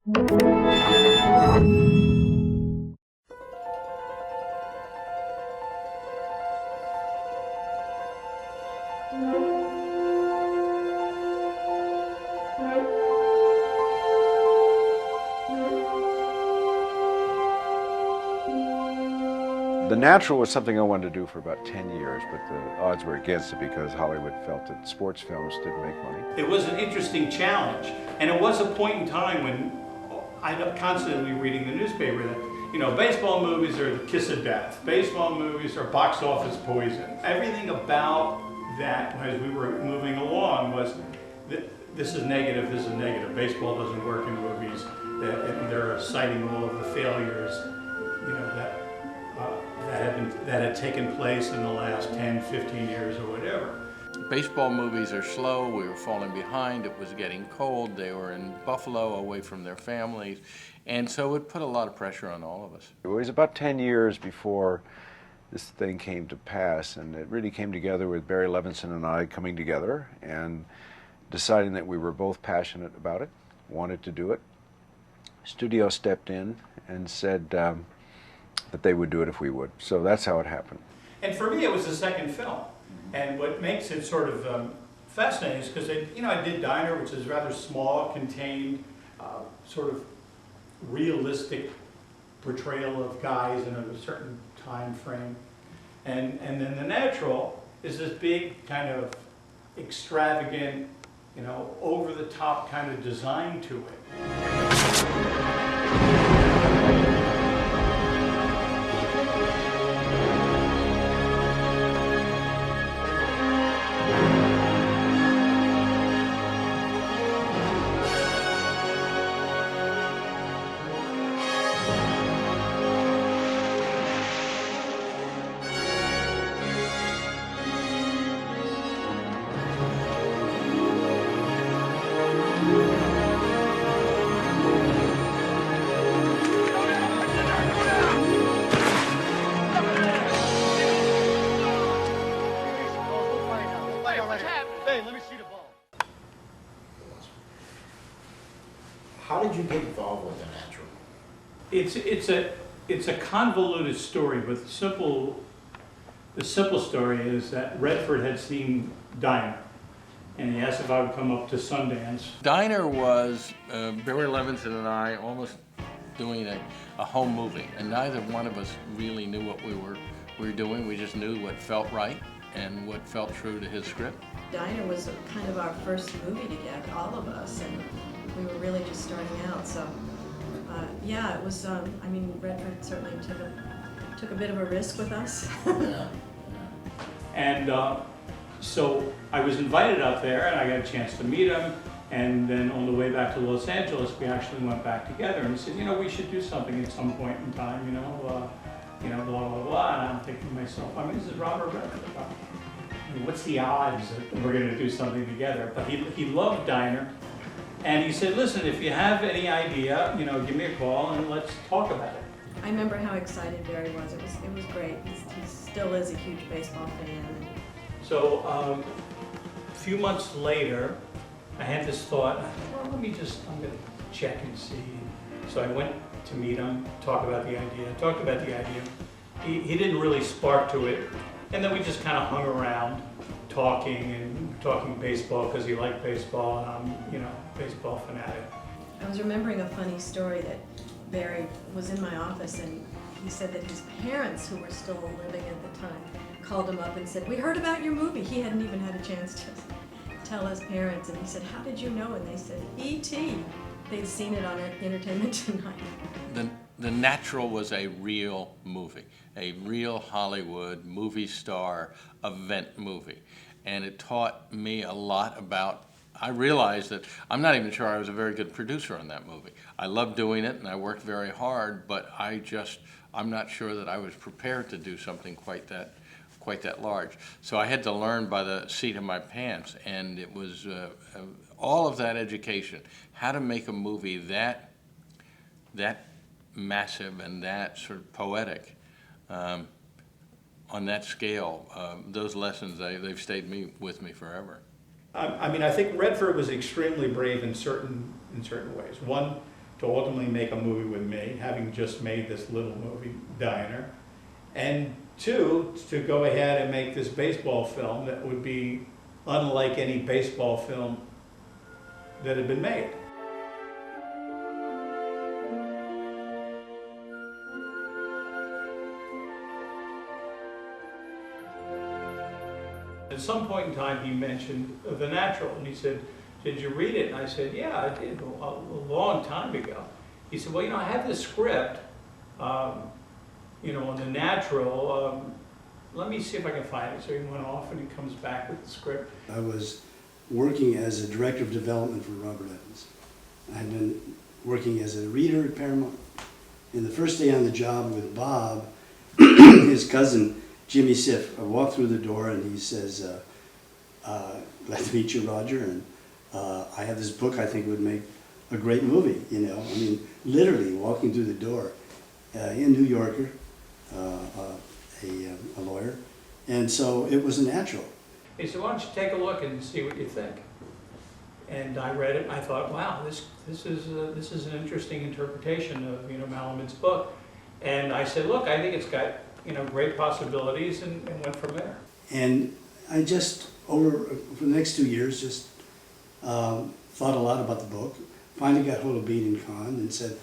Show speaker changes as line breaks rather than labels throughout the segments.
The Natural was something I wanted to do for about 10 years, but the odds were against it because Hollywood felt that sports films didn't make money.
It was an interesting challenge, and it was a point in time when I'm constantly reading the newspaper that, you know, baseball movies are the kiss of death. Baseball movies are box office poison. Everything about that, as we were moving along, was this is negative, this is negative. Baseball doesn't work in movies. They're citing all of the failures, you know, that had taken place in the last 10, 15 years or whatever.
Baseball movies are slow, we were falling behind, it was getting cold, they were in Buffalo away from their families, and so it put a lot of pressure on all of us.
It was about 10 years before this thing came to pass, and it really came together with Barry Levinson and I coming together and deciding that we were both passionate about it, wanted to do it. Studio stepped in and said that they would do it if we would. So that's how it happened.
And for me, it was the second film. And what makes it sort of fascinating is because, you know, I did Diner, which is rather small, contained, sort of realistic portrayal of guys in a certain time frame. And then The Natural is this big kind of extravagant, you know, over-the-top kind of design to it.
How did you get involved with The Natural?
It's a convoluted story, but the simple story is that Redford had seen Diner, and he asked if I would come up to Sundance.
Diner was Barry Levinson and I almost doing a home movie, and neither one of us really knew what we were doing. We just knew what felt right and what felt true to his script.
Diner was kind of our first movie together, all of us, and we were really just starting out. So, yeah, it was. I mean, Redford certainly took a bit of a risk with us.
Yeah.
And so I was invited up there, and I got a chance to meet him. And then on the way back to Los Angeles, we actually went back together. And he said, you know, we should do something at some point in time. Blah blah blah. And I'm thinking to myself, I mean, this is Robert Redford. I mean, what's the odds that we're going to do something together? But he loved Diner. And he said, listen, if you have any idea, you know, give me a call and let's talk about it.
I remember how excited Barry was. It was great. He still is a huge baseball fan.
So a few months later, I had this thought, well, I'm going to check and see. So I went to meet him, talked about the idea. He didn't really spark to it. And then we just kind of hung around talking baseball because he liked baseball and I'm, you know, baseball fanatic.
I was remembering a funny story that Barry was in my office and he said that his parents, who were still living at the time, called him up and said, we heard about your movie. He hadn't even had a chance to tell his parents, and he said, how did you know? And they said, E.T. They'd seen it on Entertainment Tonight.
The Natural was a real movie, a real Hollywood movie star event movie. And it taught me a lot about, I realized that I'm not even sure I was a very good producer on that movie. I loved doing it and I worked very hard, but I'm not sure that I was prepared to do something quite that large. So I had to learn by the seat of my pants, and it was all of that education, how to make a movie that massive and that sort of poetic on that scale. Those lessons, they've stayed with me forever. I
mean, I think Redford was extremely brave in certain ways. One, to ultimately make a movie with me, having just made this little movie, Diner. And two, to go ahead and make this baseball film that would be unlike any baseball film that had been made. At some point in time, he mentioned The Natural, and he said, "Did you read it?" And I said, "Yeah, I did, a long time ago." He said, "Well, you know, I have this script, you know, on The Natural. Let me see if I can find it." So he went off, and he comes back with the script.
I was working as a director of development for Robert Evans. I had been working as a reader at Paramount. And the first day on the job with Bob, his cousin, Jimmy Siff, I walked through the door and he says, "Glad to meet you, Roger, and I have this book I think would make a great movie," you know. I mean, literally walking through the door in New Yorker, a lawyer, and so it was a natural.
He said, "Why don't you take a look and see what you think?" And I read it, and I thought, wow, this is an interesting interpretation of, you know, Malamud's book. And I said, "Look, I think it's got, you know, great possibilities," and went from there.
And I just, for the next 2 years, just thought a lot about the book. Finally got hold of Bean and Kahn and said,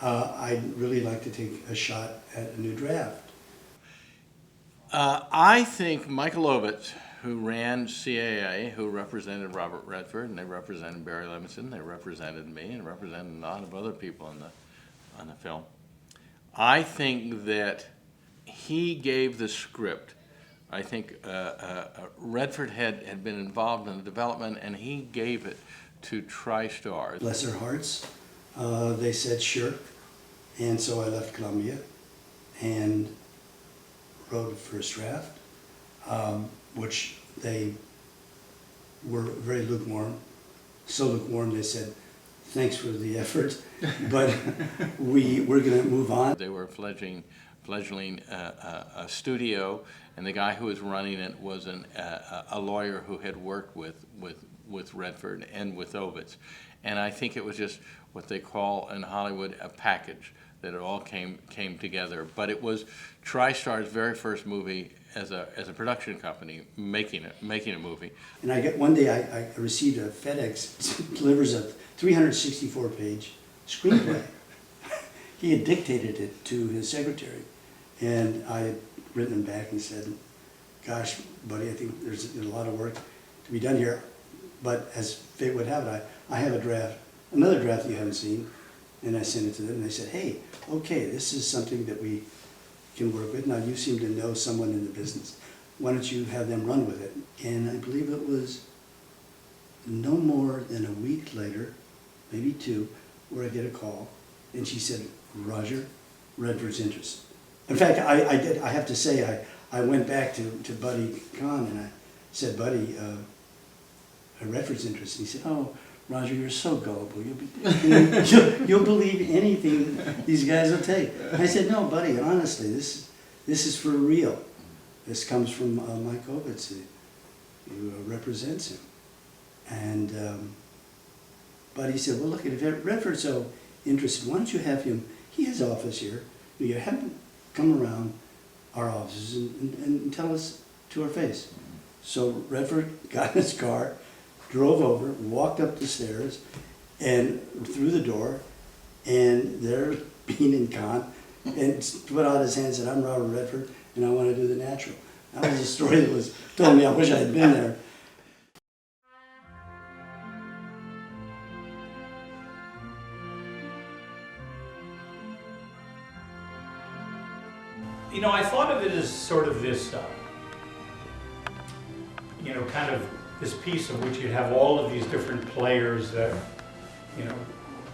"I'd really like to take a shot at a new draft."
I think Michael Ovitz, who ran CAA, who represented Robert Redford, and they represented Barry Levinson, they represented me, and represented a lot of other people on the film. I think that he gave the script. I think Redford had been involved in the development, and he gave it to TriStar.
Bless their hearts, they said sure, and so I left Columbia and wrote a first draft, which they were very lukewarm. So lukewarm they said, "Thanks for the effort, but we're going to move on."
They were fledgling a studio, and the guy who was running it was a lawyer who had worked with Redford and with Ovitz. And I think it was just what they call in Hollywood a package, that it all came together. But it was TriStar's very first movie as a production company making a movie.
And one day I received a FedEx delivers a 364-page screenplay. He had dictated it to his secretary, and I had written him back and said, "Gosh, buddy, I think there's a lot of work to be done here, but as fate would have it, I have a draft, another draft you haven't seen," and I sent it to them, and they said, "Hey, okay, this is something that we can work with. Now you seem to know someone in the business. Why don't you have them run with it?" And I believe it was no more than a week later, maybe 2, where I get a call, and she said, "Roger, Redford's interested." In fact, I have to say, I went back to Buddy Kahn and I said, "Buddy, Redford's interested." He said, "Oh, Roger, you're so gullible. You'll believe anything these guys will take." I said, "No, buddy, honestly, this is for real. This comes from Mike Ovitz, who represents him." And Buddy said, "Well, look, if Redford's so interested, why don't you have him? He has an office here. You have him come around our offices and tell us to our face." So Redford got in his car, drove over, walked up the stairs, and through the door, and there, Bean and Kahn, and put out his hand and said, "I'm Robert Redford, and I want to do The Natural." That was a story that was told me. I wish I had been there.
You know, I thought of it as sort of this, you know, kind of this piece of which you have all of these different players that, you know,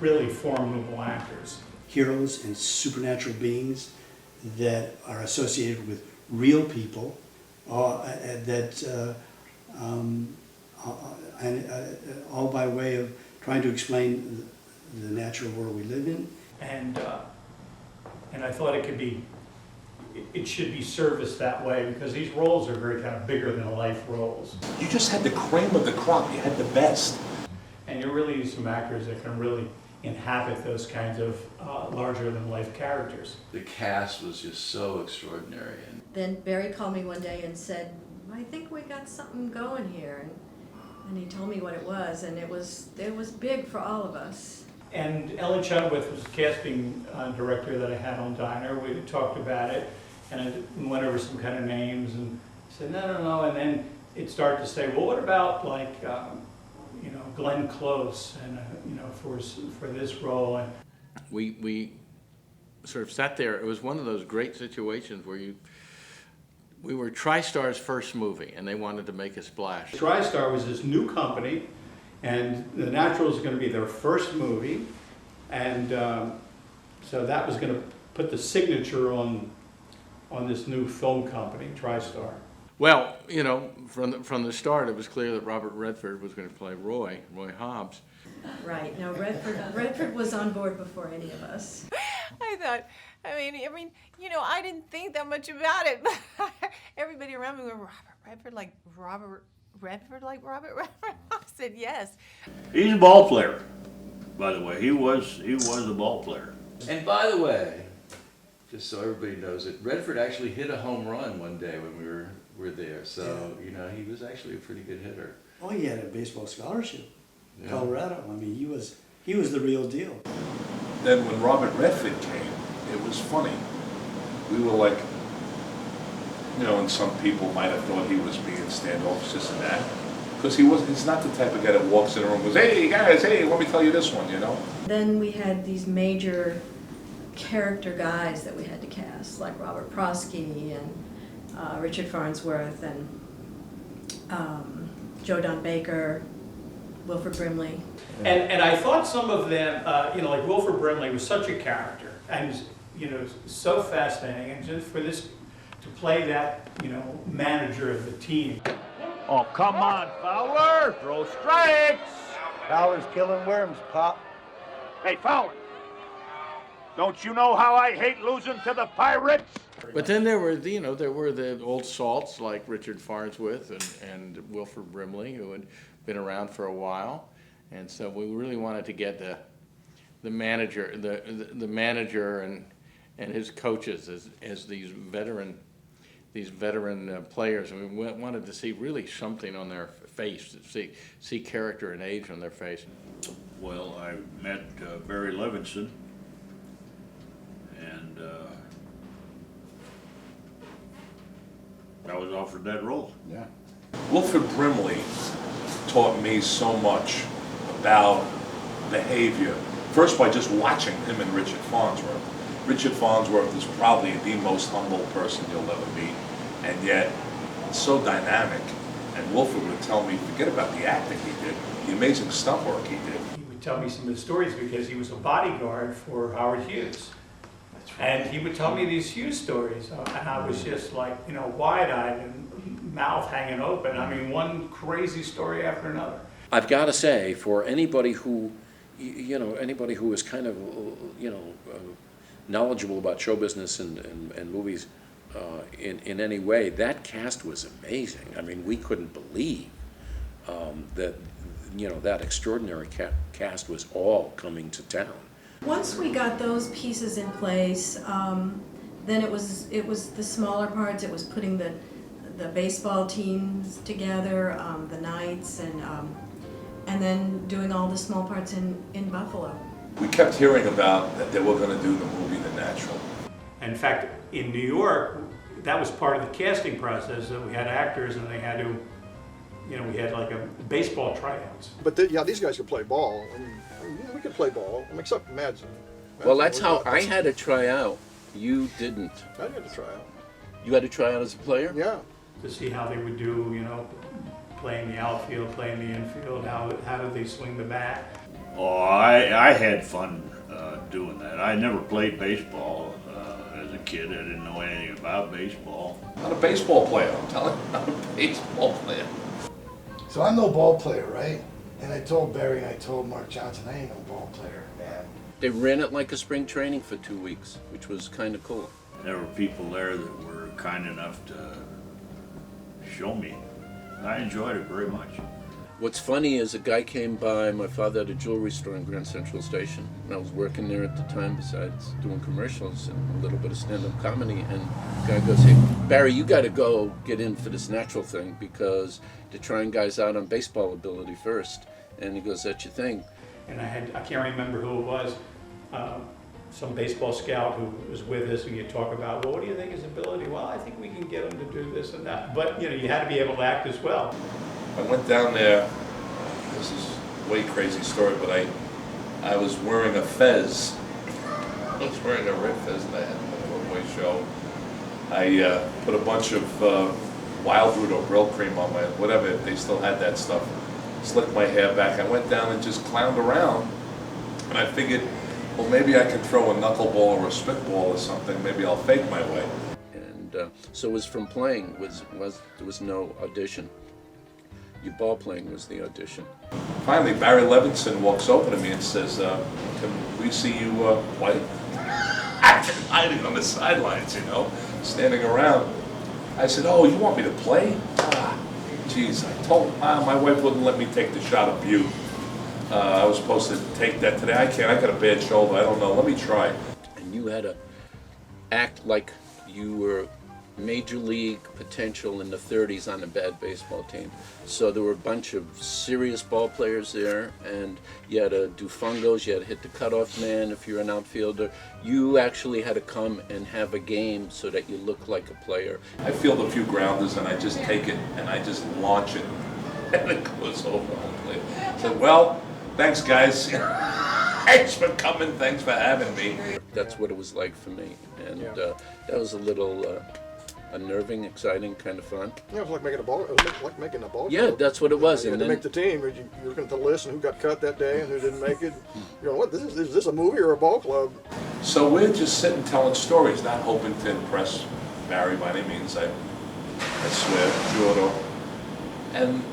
really formidable actors.
Heroes and supernatural beings that are associated with real people, all by way of trying to explain the natural world we live in.
And I thought it should be serviced that way, because these roles are very kind of bigger than life roles.
You just had the cream of the crop. You had the best.
And you really need some actors that can really inhabit those kinds of larger-than-life characters.
The cast was just so extraordinary. And
Then Barry called me one day and said, I think we got something going here. And he told me what it was, and it was big for all of us.
And Ellen Chunwith was the casting director that I had on Diner. We talked about it, and I went over some kind of names, and said, no. And then it started to say, well, what about like, you know, Glenn Close, and you know, for this role. And
We sort of sat there. It was one of those great situations where we were TriStar's first movie, and they wanted to make a splash.
TriStar was this new company, and The Natural was going to be their first movie, and so that was going to put the signature on this new film company, TriStar.
Well, you know, from the start, it was clear that Robert Redford was going to play Roy Hobbs.
Right. No, Redford was on board before any of us.
I mean, you know, I didn't think that much about it, but everybody around me went, Redford like Robert Redford? I said yes.
He's a ball player, by the way. He was a ball player.
And by the way, just so everybody knows it, Redford actually hit a home run one day when we were there. So, you know, he was actually a pretty good hitter.
Oh, he had a baseball scholarship.
Yeah.
Colorado. I mean, he was the real deal.
Then when Robert Redford came, it was funny. We were like, you know, and some people might have thought he was being standoffish, this and that. Because he's not the type of guy that walks in a room and goes, hey guys, hey, let me tell you this one, you know?
Then we had these major character guys that we had to cast, like Robert Prosky and Richard Farnsworth and Joe Don Baker, Wilford Brimley.
And I thought some of them, you know, like Wilford Brimley was such a character, and you know, so fascinating, and just for this to play that, you know, manager of the team.
Oh, come on, Fowler! Throw strikes!
Fowler's killing worms, Pop.
Hey, Fowler! Don't you know how I hate losing to the Pirates?
But then there were the old salts like Richard Farnsworth and Wilford Brimley, who had been around for a while, and so we really wanted to get the manager and his coaches as these veteran players, and we wanted to see really something on their face, to see character and age on their face.
Well, I met Barry Levinson, and I was offered that role.
Yeah. Wilford Brimley taught me so much about behavior. First, by just watching him and Richard Farnsworth. Richard Farnsworth is probably the most humble person you'll ever meet, and yet so dynamic. And Wilford would tell me, forget about the acting he did, the amazing stunt work he did.
He would tell me some of the stories because he was a bodyguard for Howard Hughes. And he would tell me these Hughes stories, and I was just like, you know, wide-eyed and mouth hanging open. I mean, one crazy story after another.
I've got to say, for anybody who, anybody who is kind of, knowledgeable about show business and movies in any way, that cast was amazing. I mean, we couldn't believe that, that extraordinary cast was all coming to town.
Once we got those pieces in place, then it was the smaller parts. It was putting the baseball teams together, the Knights, and then doing all the small parts in Buffalo.
We kept hearing about that they were going to do the movie The Natural.
In fact, in New York, that was part of the casting process, that we had actors and they had to, we had like a baseball tryouts.
But these guys could play ball. I mean, we could play ball, except Madsen.
Well, that's how I had to try out. You didn't.
I had to try out.
You had to try out as a player?
Yeah.
To see how they would do, playing the outfield, playing the infield, how did they swing the bat.
Oh, I had fun doing that. I never played baseball as a kid. I didn't know anything about baseball.
Not a baseball player, I'm telling you, not a baseball player.
So I'm no ball player, right? And I told Barry and I told Mark Johnson, I ain't no ball player, man.
They ran it like a spring training for 2 weeks, which was kind of cool.
There were people there that were kind enough to show me. I enjoyed it very much.
What's funny is a guy came by, my father had a jewelry store in Grand Central Station, and I was working there at the time besides doing commercials and a little bit of stand-up comedy, and the guy goes, hey, Barry, you gotta go get in for this natural thing because they're trying guys out on baseball ability first. And he goes, that's your thing.
And I can't remember who it was, some baseball scout who was with us, and you talk about, well, what do you think his ability? Well, I think we can get him to do this and that. But, you know, you had to be able to act as well.
I went down there, this is a way crazy story, but I was wearing a fez. I was wearing a red fez and I had a one-way show. I put a bunch of wild root or brill cream on my, whatever, if they still had that stuff. Slicked my hair back. I went down and just clowned around. And I figured, well, maybe I can throw a knuckleball or a spitball or something. Maybe I'll fake my way.
And so it was from playing, there was no audition. Your ball playing was the audition.
Finally, Barry Levinson walks over to me and says, can we see you play? I've been hiding on the sidelines, you know, standing around. I said, oh, you want me to play? Geez, I told my wife wouldn't let me take the shot of Butte. I was supposed to take that today. I can't, I got a bad shoulder, I don't know, let me try.
And you had to act like you were major league potential in the 30s on a bad baseball team. So there were a bunch of serious ball players there, and you had to do fungos, you had to hit the cutoff man if you're an outfielder. You actually had to come and have a game so that you look like a player.
I field a few grounders and I just take it and I just launch it and it goes over home plate. I said, well, thanks guys. Thanks for coming, thanks for having me.
That's what it was like for me, and that was a little unnerving, exciting, kind of fun.
Yeah, it was like making a ball. It was like making a ball.
Yeah, that's what it was.
You had to make the team. You're looking at the list and who got cut that day and who didn't make it. You're going, what? Is this a movie or a ball club?
So we're just sitting telling stories, not hoping to impress Barry by any means. I swear, Giordo. And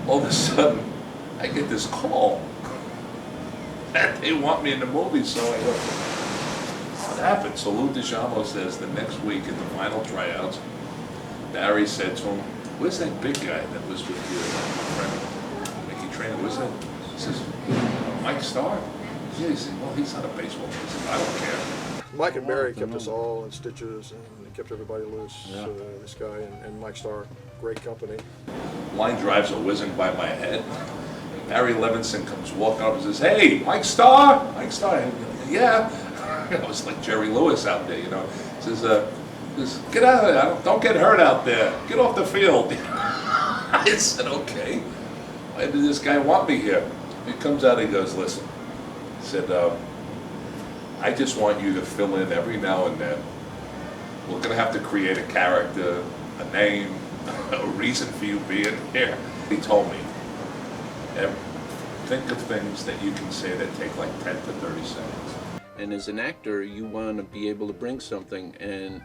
all of a sudden, I get this call that they want me in the movie. So I go, what happened? So Lou Deschanel says the next week at the final tryouts, Barry said to him, where's that big guy that was with you, my friend, Mickey Trainer? Where's that? He says, Mike Starr? Yeah, he said, well, he's not a baseball player. He said, I don't care.
Mike and Barry kept us all in stitches and they kept everybody loose.
Yeah.
This guy and Mike Starr, great company.
Line drives are whizzing by my head. Barry Levinson comes walking up and says, hey, Mike Starr? Mike Starr? Yeah. I was like Jerry Lewis out there, you know. Says, get out of there, don't get hurt out there. Get off the field. I said, okay. Why did this guy want me here? He comes out, he goes, listen. He said, I just want you to fill in every now and then. We're gonna have to create a character, a name, a reason for you being here. He told me, think of things that you can say that take like 10 to 30 seconds.
And as an actor, you want to be able to bring something, and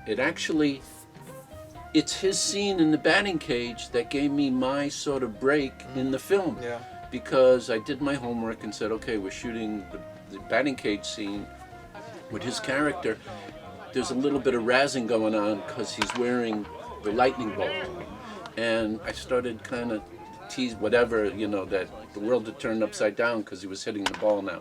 it's his scene in the batting cage that gave me my sort of break in the film.
Yeah.
Because I did my homework and said, okay, we're shooting the batting cage scene with his character. There's a little bit of razzing going on because he's wearing the lightning bolt. And I started kind of tease whatever, you know, that the world had turned upside down because he was hitting the ball now.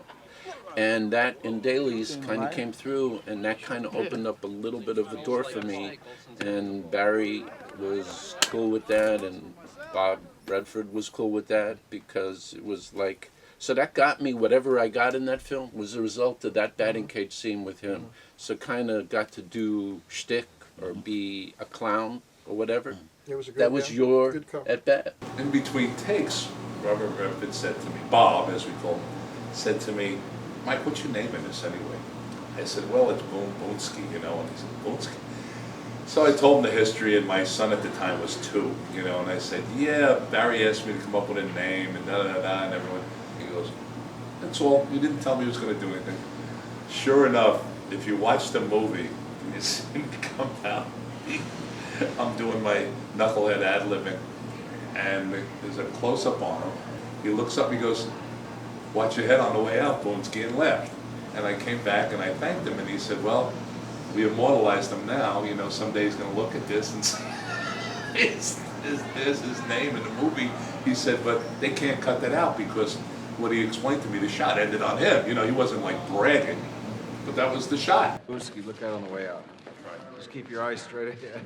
And that in dailies kind of came through, and that kind of opened up a little bit of a door for me. And Barry was cool with that, and Bob Redford was cool with that, because it was like, so that got me, whatever I got in that film was a result of that batting cage scene with him. So kind of got to do shtick or be a clown or whatever.
It was a good,
that was your at bat.
In between takes, Robert Redford said to me, Bob, as we call him, said to me, Mike, what's your name in this anyway? I said, well, it's Boonsky, you know, and he said, Boonsky. So I told him the history, and my son at the time was 2, you know, and I said, yeah, Barry asked me to come up with a name, and da-da-da-da, and everyone, he goes, that's all, you didn't tell me he was going to do anything. Sure enough, if you watch the movie, and you see him come out, I'm doing my knucklehead ad-libbing, and there's a close-up on him. He looks up, he goes, watch your head on the way out, Boonsky, and left. And I came back and I thanked him, and he said, well, we immortalized him now, you know, someday he's going to look at this and say, there's his name in the movie. He said, but they can't cut that out because what he explained to me, the shot ended on him. You know, he wasn't like bragging, but that was the shot.
Whiskey, look out on the way out. Just keep your eyes straight ahead.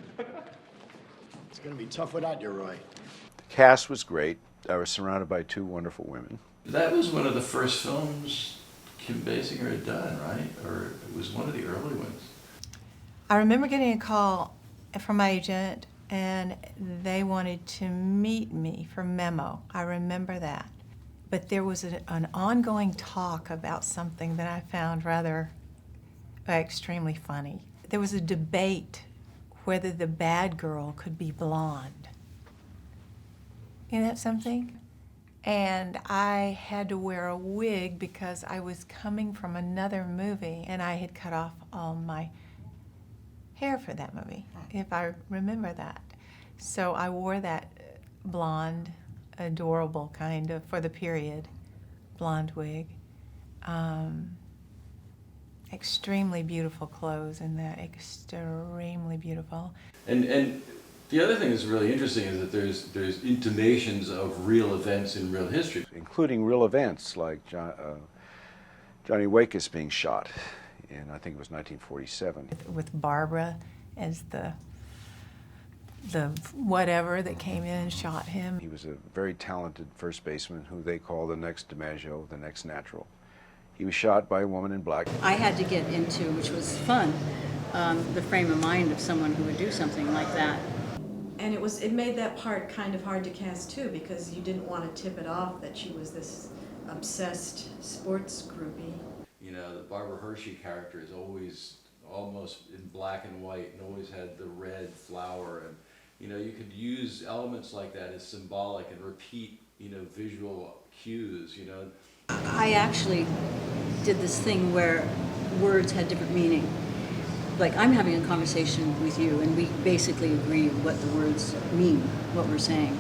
It's gonna be tough without you, Roy.
The cast was great. I was surrounded by two wonderful women.
That was one of the first films Kim Basinger had done, right? Or it was one of the early ones.
I remember getting a call from my agent, and they wanted to meet me for memo. I remember that. But there was an ongoing talk about something that I found rather extremely funny. There was a debate whether the bad girl could be blonde. Isn't that something? And I had to wear a wig because I was coming from another movie and I had cut off all my hair for that movie, if I remember that. So I wore that blonde, adorable kind of, for the period, blonde wig. Extremely beautiful clothes in that, extremely beautiful.
And the other thing that's really interesting is that there's intimations of real events in real history.
Including real events like Johnny Wakus being shot in, I think it was 1947.
With Barbara as the whatever that came in and shot him.
He was a very talented first baseman who they call the next DiMaggio, the next natural. He was shot by a woman in black.
I had to get into, which was fun, the frame of mind of someone who would do something like that.
And it made that part kind of hard to cast too, because you didn't want to tip it off that she was this obsessed sports groupie.
You know, the Barbara Hershey character is always almost in black and white and always had the red flower, and you know, you could use elements like that as symbolic and repeat, you know, visual cues, you know.
I actually did this thing where words had different meaning. Like, I'm having a conversation with you and we basically agree what the words mean, what we're saying.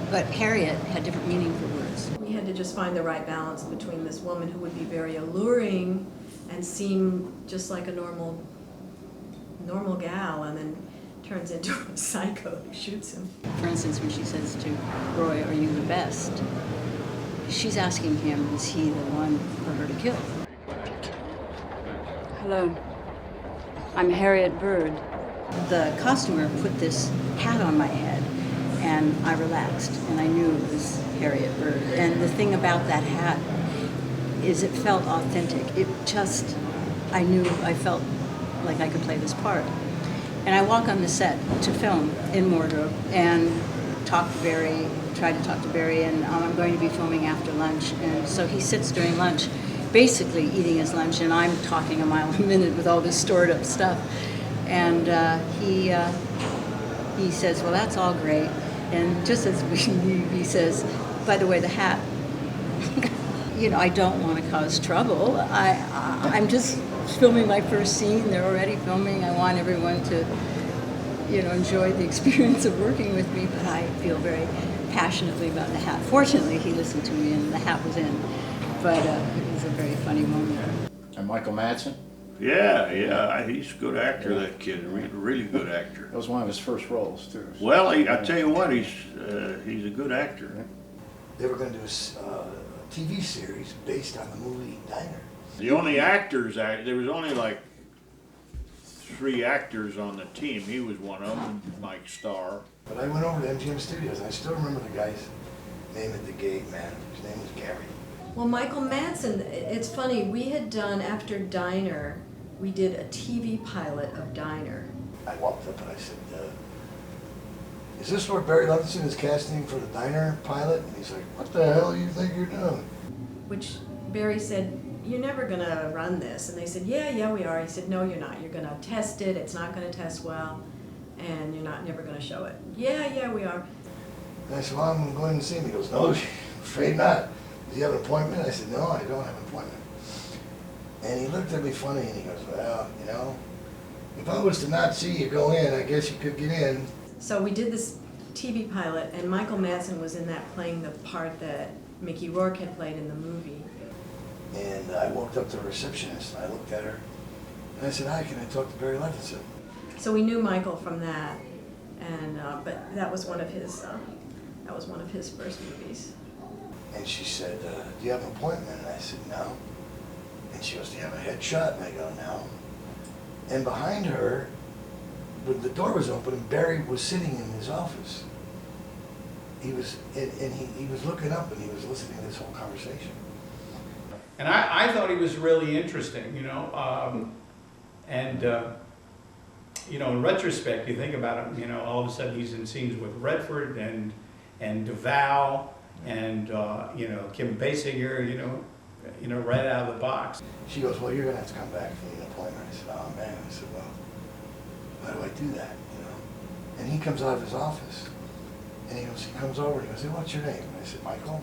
But Harriet had different meaning for words.
We had to just find the right balance between this woman who would be very alluring and seem just like a normal gal, and then turns into a psycho who shoots him.
For instance, when she says to Roy, "Are you the best?" she's asking him, is he the one for her to kill? Hello, I'm Harriet Bird. The costumer put this hat on my head, and I relaxed, and I knew it was Harriet Bird. And the thing about that hat is it felt authentic. It just, I felt like I could play this part. And I walk on the set to film in wardrobe and try to talk to Barry, and I'm going to be filming after lunch. And so he sits during lunch, basically eating his lunch, and I'm talking a mile a minute with all this stored up stuff. And he says, well, that's all great. And just as we leave, he says, by the way, the hat. You know, I don't want to cause trouble. I'm just filming my first scene. They're already filming. I want everyone to, you know, enjoy the experience of working with me, but I feel very passionately about the hat. Fortunately, he listened to me and the hat was in, but it was a very funny moment.
And Michael Madsen?
Yeah, he's a good actor, that kid, really good actor.
That was one of his first roles, too.
Well, I tell you what, he's a good actor.
They were going to do a TV series based on the movie Diner.
The only actors, there was only like 3 actors on the team. He was one of them, Mike Starr.
But I went over to MGM Studios, and I still remember the guy's name at the gate, man. His name was Gary.
Well, Michael Madsen, it's funny, we had done, after Diner, we did a TV pilot of Diner.
I walked up and I said, is this where Barry Levinson is casting for the Diner pilot? And he's like, what the hell do you think you're doing?
Which Barry said, you're never going to run this. And they said, yeah, we are. He said, no, you're not. You're going to test it. It's not going to test well. And you're never going to show it. Yeah, we are.
And I said, well, I'm going to see him. He goes, no, I'm afraid not. Does he have an appointment? I said, no, I don't have an appointment. And he looked at me funny and he goes, well, you know, if I was to not see you go in, I guess you could get in.
So we did this TV pilot, and Michael Madsen was in that, playing the part that Mickey Rourke had played in the movie.
And I walked up to the receptionist and I looked at her and I said, hi, can I talk to Barry Levinson?
So we knew Michael from that, And but that was one of his first movies.
And she said, do you have an appointment? And I said, no. And she goes, do you have a headshot? And I go, no. And behind her, the door was open and Barry was sitting in his office. He was, and he was looking up and he was listening to this whole conversation.
And I thought he was really interesting, you know, you know, in retrospect, you think about him, you know, all of a sudden he's in scenes with Redford and DeVal and, you know, Kim Basinger, you know, right out of the box.
She goes, well, you're going to have to come back for an appointment. I said, oh, man. I said, well, why do I do that, you know? And he comes out of his office, and he comes over, and he goes, hey, what's your name? And I said, Michael.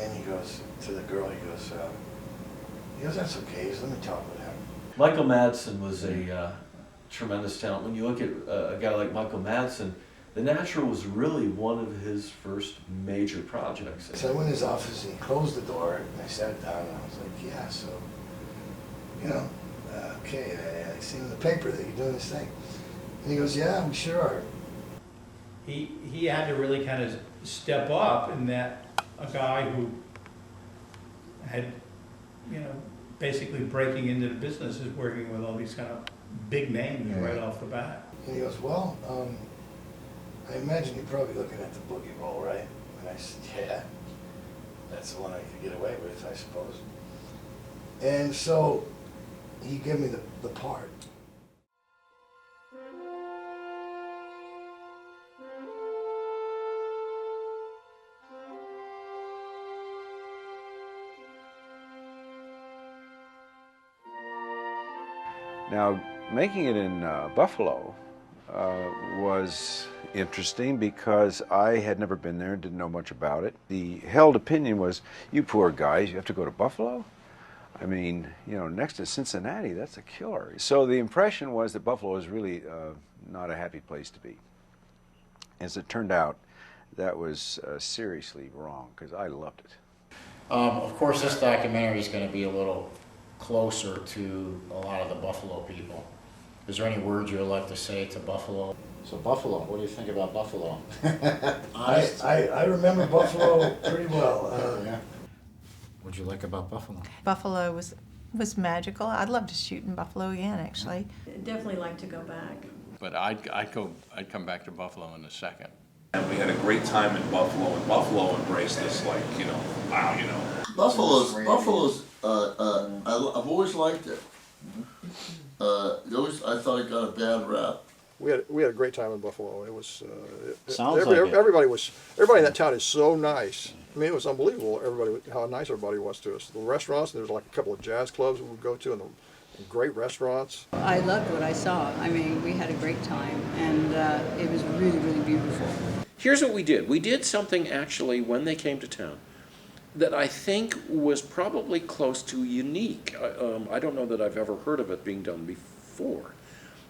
And he goes to the girl, he goes, that's okay. He said, let me talk with him.
Michael Madsen was a tremendous talent. When you look at a guy like Michael Madsen, The Natural was really one of his first major projects.
So I went in his office and he closed the door and I sat down and I was like, yeah, so, you know, okay, I seen in the paper that you're doing this thing. And he goes, yeah, we sure are.
He had to really kind of step up in that a guy who had, you know, basically breaking into the business is working with all these kind of big names right off the bat.
And he goes, well, I imagine you're probably looking at the boogie roll, right? And I said, yeah, that's the one I could get away with, I suppose. And so he gave me the part.
Now, making it in Buffalo was interesting because I had never been there, didn't know much about it. The held opinion was, you poor guys, you have to go to Buffalo? I mean, you know, next to Cincinnati, that's a killer. So the impression was that Buffalo is really not a happy place to be. As it turned out, that was seriously wrong because I loved it.
Of course, this documentary is going to be a little closer to a lot of the Buffalo people. Is there any words you would like to say to Buffalo? So Buffalo, what do you think about Buffalo?
I remember Buffalo pretty well.
Yeah. What'd you like about Buffalo?
Buffalo was magical. I'd love to shoot in Buffalo again, actually.
Definitely like to go back.
But I'd come back to Buffalo in a second.
And we had a great time in Buffalo, and Buffalo embraced us like, you know, wow, you know.
Buffalo's, I've always liked it. I thought it got a bad rap.
We had a great time in Buffalo. It was everybody in that town is so nice. I mean, it was unbelievable. How nice everybody was to us. The restaurants, there's like a couple of jazz clubs we would go to, and great restaurants.
I loved what I saw. I mean, we had a great time, and it was really, really beautiful.
Here's what we did. We did something actually when they came to town that I think was probably close to unique. I don't know that I've ever heard of it being done before.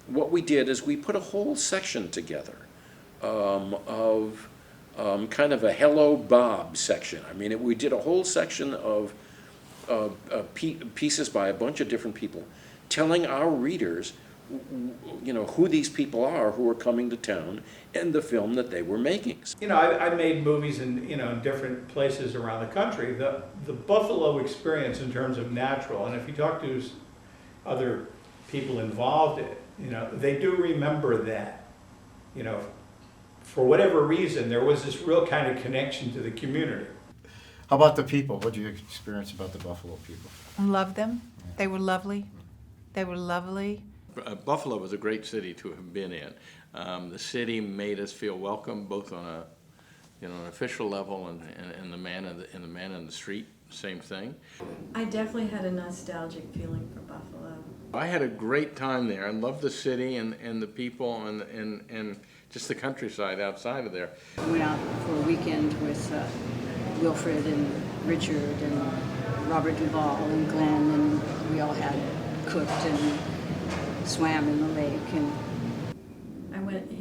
What we did is we put a whole section together of kind of a Hello Bob section. I mean, we did a whole section of pieces by a bunch of different people telling our readers, you know, who these people are who are coming to town and the film that they were making.
You know, I made movies in, you know, different places around the country. The Buffalo experience in terms of natural, and if you talk to other people involved in it, you know, they do remember that. You know, for whatever reason, there was this real kind of connection to the community.
How about the people? What did you experience about the Buffalo people?
Loved them. They were lovely. They were lovely.
Buffalo was a great city to have been in. The city made us feel welcome, both on a, you know, an official level and the man in the street. Same thing.
I definitely had a nostalgic feeling for Buffalo.
I had a great time there. I loved the city and the people and just the countryside outside of there.
We went out for a weekend with Wilford and Richard and Robert Duvall and Glenn, and we all had cooked and swam in the lake. And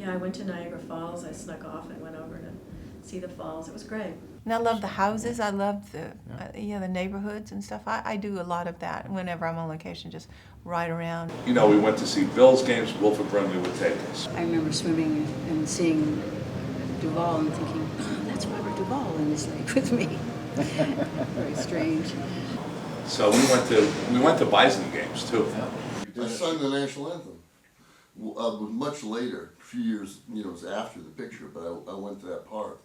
I went to Niagara Falls. I snuck off and went over to see the falls. It was great.
And I love the houses. I love the the neighborhoods and stuff. I do a lot of that whenever I'm on location, just ride around.
You know, we went to see Bills games, Wilford Brimley would take us.
I remember swimming and seeing Duvall and thinking, oh, that's Robert Duvall in this lake with me. Very strange.
So we went to Basinger games too.
I sung the national anthem. Much later, a few years, it was after the picture, but I went to that park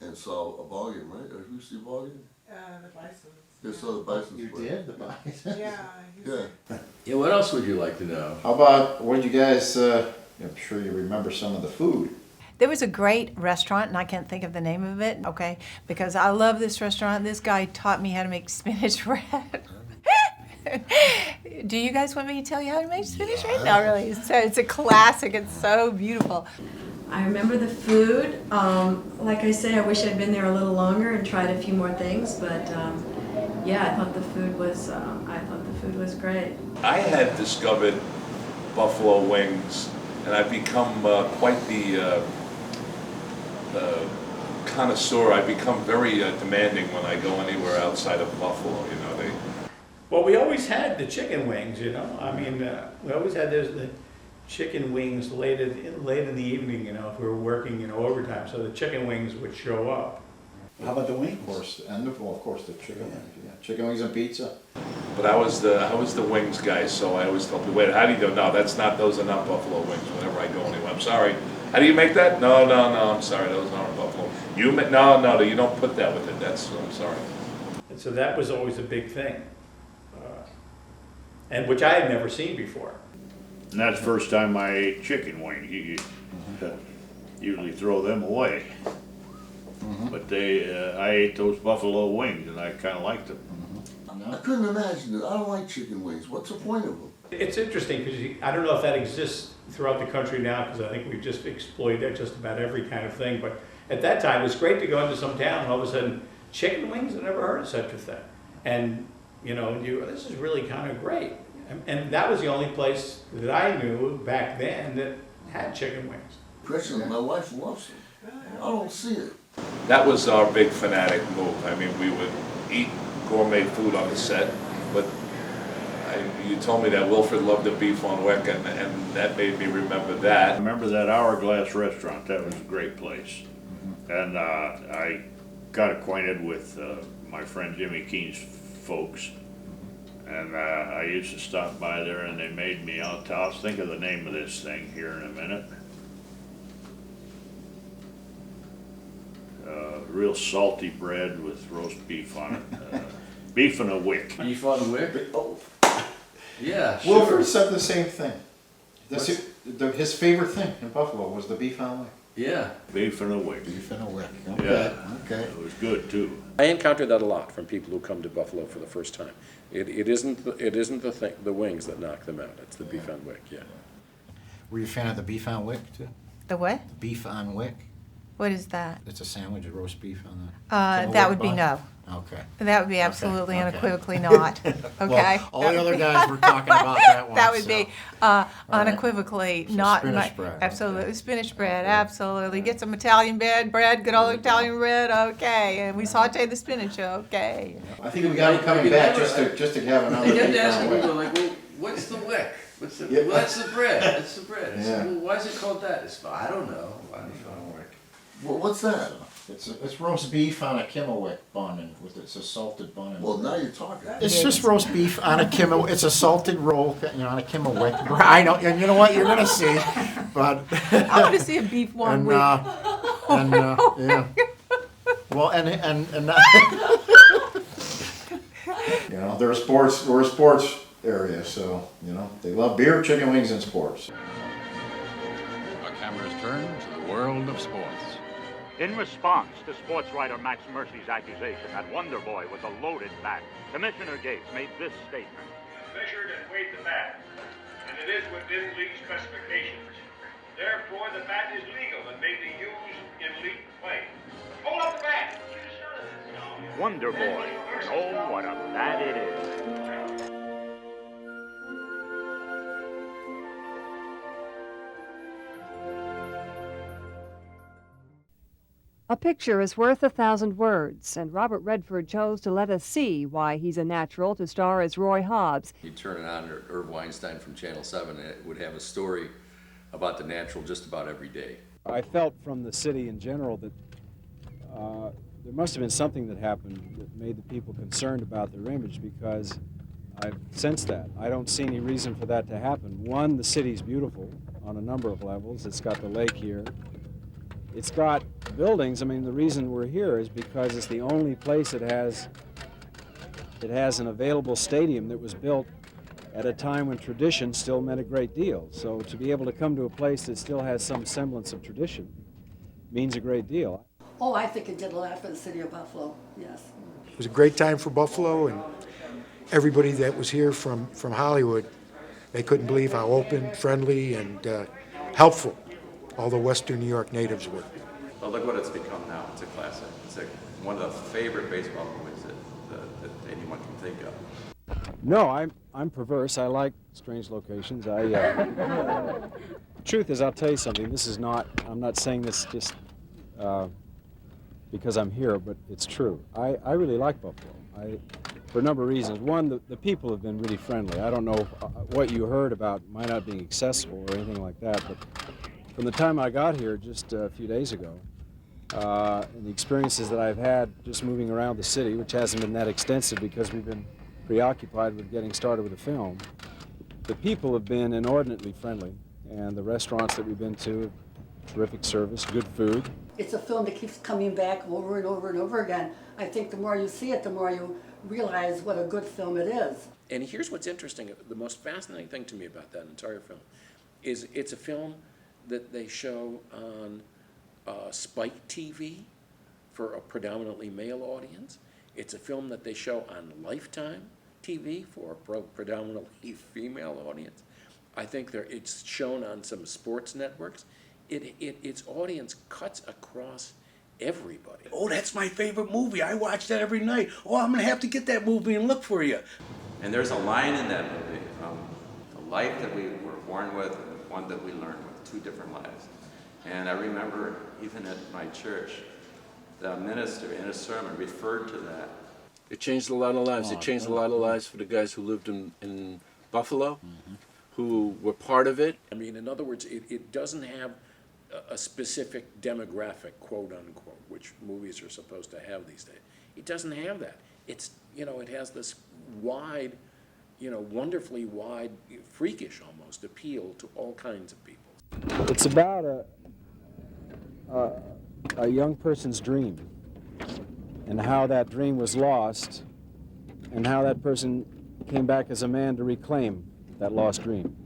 and saw a ball game, right? Or who see a ball game?
The Bisons.
They saw the Bisons.
You
play.
did, the Bison?
Yeah.
Yeah, what else would you like to know?
How about, what did you guys, I'm sure you remember some of the food.
There was a great restaurant, and I can't think of the name of it, okay, because I love this restaurant. This guy taught me how to make spinach bread. Do you guys want me to tell you how to make spinach bread? No, really. It's a classic. It's so beautiful.
I remember the food. Like I say, I wish I'd been there a little longer and tried a few more things, but yeah, I thought the food was great.
I had discovered buffalo wings, and I've become quite the connoisseur. I become very demanding when I go anywhere outside of Buffalo.
Well, we always had the chicken wings, I mean, we always had the chicken wings late in the evening, if we were working, overtime. So the chicken wings would show up.
How about the wing? Of course, and of course the chicken wings. Yeah. Chicken wings and pizza.
But I was the wings guy, so I always told people, wait, how do you do? No, those are not buffalo wings. Whenever I go anywhere, I'm sorry. How do you make that? No, I'm sorry, those aren't buffalo. No, you don't put that with it. I'm sorry.
And so that was always a big thing. And which I had never seen before.
And that's the first time I ate chicken wings. You usually throw them away. But I ate those buffalo wings and I kind of liked them.
I couldn't imagine it. I don't like chicken wings. What's the point of them?
It's interesting because I don't know if that exists throughout the country now, because I think we've just exploited just about every kind of thing. But at that time, it was great to go into some town and all of a sudden, chicken wings? I never heard of such a thing. And this is really kind of great. And that was the only place that I knew back then that had chicken wings.
Christian, my wife loves it. I don't see it.
That was our big fanatic move. I mean, we would eat gourmet food on the set, but you told me that Wilford loved the beef on wick, and that made me remember that.
I remember that Hourglass restaurant. That was a great place. And I got acquainted with my friend Jimmy Keene's folks. And I used to stop by there and they made me, I'll think of the name of this thing here in a minute. Real salty bread with roast beef on it. Beef and a wick.
Beef on wick? Oh. Yeah, sure.
Wilford said the same thing. His favorite thing in Buffalo was the beef on wick.
Yeah.
Beef and a wick.
Beef and a wick. Okay.
Yeah.
Okay.
It was good too.
I encounter that a lot from people who come to Buffalo for the first time. It isn't the wings that knock them out. It's the beef on wick. Yeah.
Were you a fan of the beef on wick too?
The what?
The beef on wick.
What is that?
It's a sandwich of roast beef on the.
That would be no.
Okay.
That would be absolutely unequivocally not. Okay.
Well, all the other guys were talking about that one.
That would be unequivocally not
spinach bread.
Absolutely,
Okay.
Spinach bread. Absolutely, get some Italian bread, good old Italian bread. Okay, and we saute the spinach. Okay.
I think we got him coming back just to have another.
They kept
beef on
asking
wick.
people, like, well, what's the wick?
Yeah.
Well, that's the bread. That's the bread. I said,
Yeah.
well, why is it called that? I don't know. Why is it on wick?
Well, what's that?
It's roast beef on a Kimmelwick bun and it's a salted bun. And
Well, now you're talking.
it's just roast beef on a Kimmel. It's a salted roll, on a Kimmelwick. I know, and you know what? You're gonna see, but
I want to see a beef one week.
Yeah. Well, and we're a sports area, so they love beer, chicken wings, and sports.
Our cameras turn to the world of sports.
In response to sports writer Max Mercy's accusation that Wonder Boy was a loaded bat, Commissioner Gates made this statement.
Measured and weighed the bat, and it is within league specifications. Therefore, the bat is legal and may be used in league play. Hold up the bat!
Wonder Boy. Oh, what a bat it is.
A
A picture is worth 1,000 words, and Robert Redford chose to let us see why he's a natural to star as Roy Hobbs.
You turn it on to Irv Weinstein from Channel 7, and it would have a story about the natural just about every day.
I felt from the city in general that there must have been something that happened that made the people concerned about their image, because I've sensed that. I don't see any reason for that to happen. One, the city's beautiful on a number of levels. It's got the lake here. It's got buildings. I mean, the reason we're here is because it's the only place that has an available stadium that was built at a time when tradition still meant a great deal. So to be able to come to a place that still has some semblance of tradition means a great deal.
Oh, I think it did a lot for the city of Buffalo, yes.
It was a great time for Buffalo, and everybody that was here from Hollywood, they couldn't believe how open, friendly, and helpful all the Western New York natives were.
Well, look what it's become now. It's a classic. It's one of the favorite baseball movies that anyone can think of.
No, I'm perverse. I like strange locations. Truth is, I'll tell you something. This is not, I'm not saying this just because I'm here, but it's true. I really like Buffalo. For a number of reasons. One, the people have been really friendly. I don't know what you heard about my not being accessible or anything like that, but from the time I got here just a few days ago, and the experiences that I've had just moving around the city, which hasn't been that extensive because we've been preoccupied with getting started with the film, the people have been inordinately friendly, and the restaurants that we've been to, terrific service, good food.
It's a film that keeps coming back over and over and over again. I think the more you see it, the more you realize what a good film it is.
And here's what's interesting, the most fascinating thing to me about that entire film is it's a film that they show on Spike TV for a predominantly male audience. It's a film that they show on Lifetime TV for a predominantly female audience. I think it's shown on some sports networks. Its audience cuts across everybody.
Oh, that's my favorite movie. I watch that every night. Oh, I'm going to have to get that movie and look for you.
And there's a line in that movie, the life that we were born with and the one that we learned with, two different lives. And I remember even at my church, the minister in a sermon referred to that.
It changed a lot of lives. It changed a lot of lives for the guys who lived in Buffalo, who were part of it. I mean, in other words, it doesn't have a specific demographic, quote unquote, which movies are supposed to have these days. It doesn't have that. It's, it has this wide, wonderfully wide, freakish almost appeal to all kinds of people.
It's about a young person's dream and how that dream was lost and how that person came back as a man to reclaim that lost dream.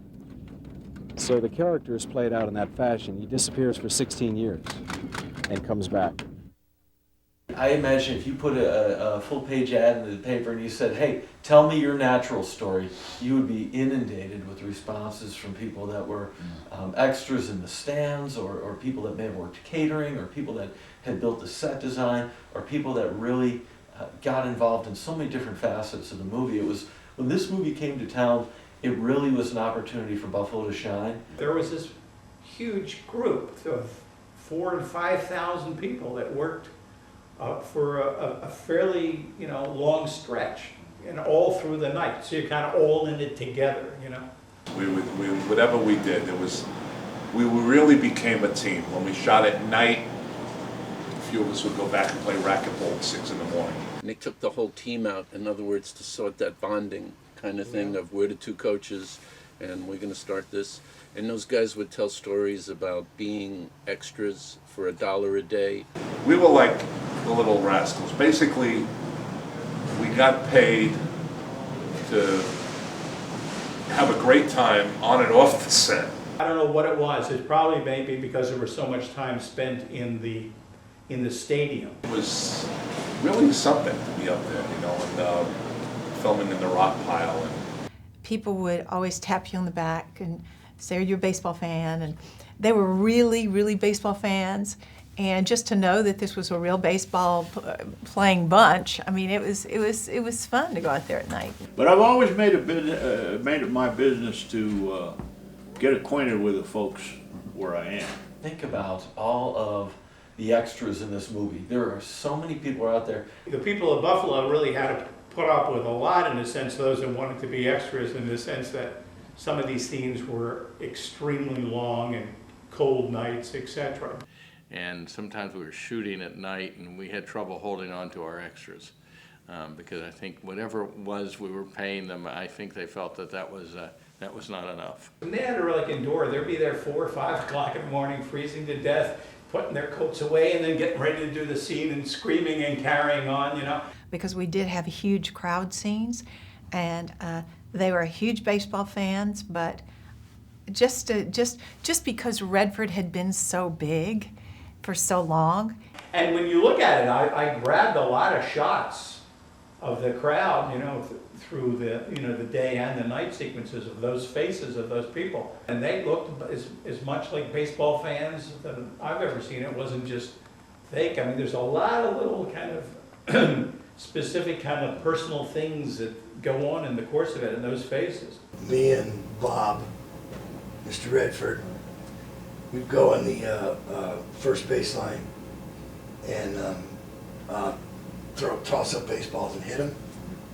So the character is played out in that fashion. He disappears for 16 years and comes back.
I imagine if you put a full-page ad in the paper and you said, hey, tell me your natural story, you would be inundated with responses from people that were extras in the stands, or people that may have worked catering, or people that had built the set design, or people that really got involved in so many different facets of the movie. It was, when this movie came to town, it really was an opportunity for Buffalo to shine.
There was this huge group of 4,000 to 5,000 people that worked for a fairly, long stretch, and all through the night. So you're kind of all in it together,
Whatever we did, we really became a team. When we shot at night, a few of us would go back and play racquetball at 6 in the morning.
And they took the whole team out, in other words, to sort that bonding kind of thing of we're the two coaches and we're going to start this. And those guys would tell stories about being extras for $1 a day.
We were like the Little Rascals. Basically, we got paid to have a great time on and off the set.
I don't know what it was. It's probably maybe because there was so much time spent in the stadium.
It was really something to be up there, and filming in the rock pile. And
people would always tap you on the back and say, "Are you a baseball fan?" And they were really, really baseball fans. And just to know that this was a real baseball playing bunch, I mean, it was fun to go out there at night.
But I've always made it my business to get acquainted with the folks where I am.
Think about all of the extras in this movie. There are so many people out there.
The people of Buffalo really had to put up with a lot, in a sense, those that wanted to be extras, in the sense that some of these scenes were extremely long and cold nights, etc.
And sometimes we were shooting at night and we had trouble holding on to our extras. Because I think whatever it was we were paying them, I think they felt that that was not enough.
And they had to like endure. They'd be there 4 or 5 o'clock in the morning, freezing to death, putting their coats away and then getting ready to do the scene and screaming and carrying on, you know.
Because we did have huge crowd scenes, and they were huge baseball fans, but just because Redford had been so big for so long.
And when you look at it, I grabbed a lot of shots of the crowd, you know, through the, you know, the day and the night sequences of those faces of those people. And they looked as much like baseball fans that I've ever seen. It wasn't just fake. I mean, there's a lot of little kind of specific kind of personal things that go on in the course of it in those faces.
Me and Bob, Mr. Redford, we'd go on the first baseline and toss up baseballs and hit them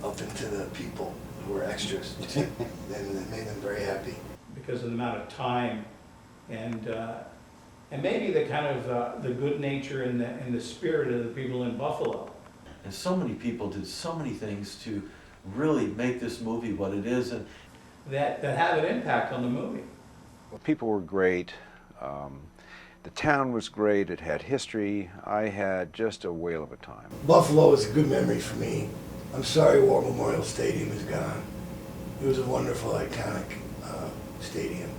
up into the people who were extras. And it made them very happy.
Because of the amount of time and maybe the kind of the good nature and the spirit of the people in Buffalo.
And so many people did so many things to really make this movie what it is, and
that have an impact on the movie.
Well, people were great. The town was great. It had history. I had just a whale of a time.
Buffalo is a good memory for me. I'm sorry War Memorial Stadium is gone. It was a wonderful, iconic stadium.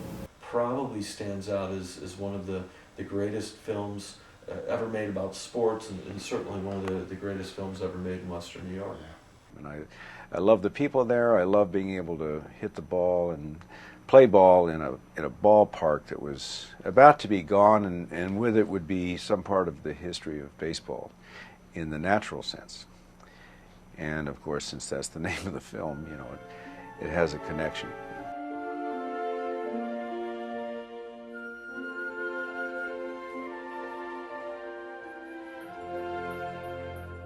probably stands out as one of the greatest films ever made about sports, and certainly one of the greatest films ever made in Western New York.
And I love the people there. I love being able to hit the ball and play ball in a ballpark that was about to be gone, and with it would be some part of the history of baseball in the natural sense. And of course, since that's the name of the film, you know, it has a connection.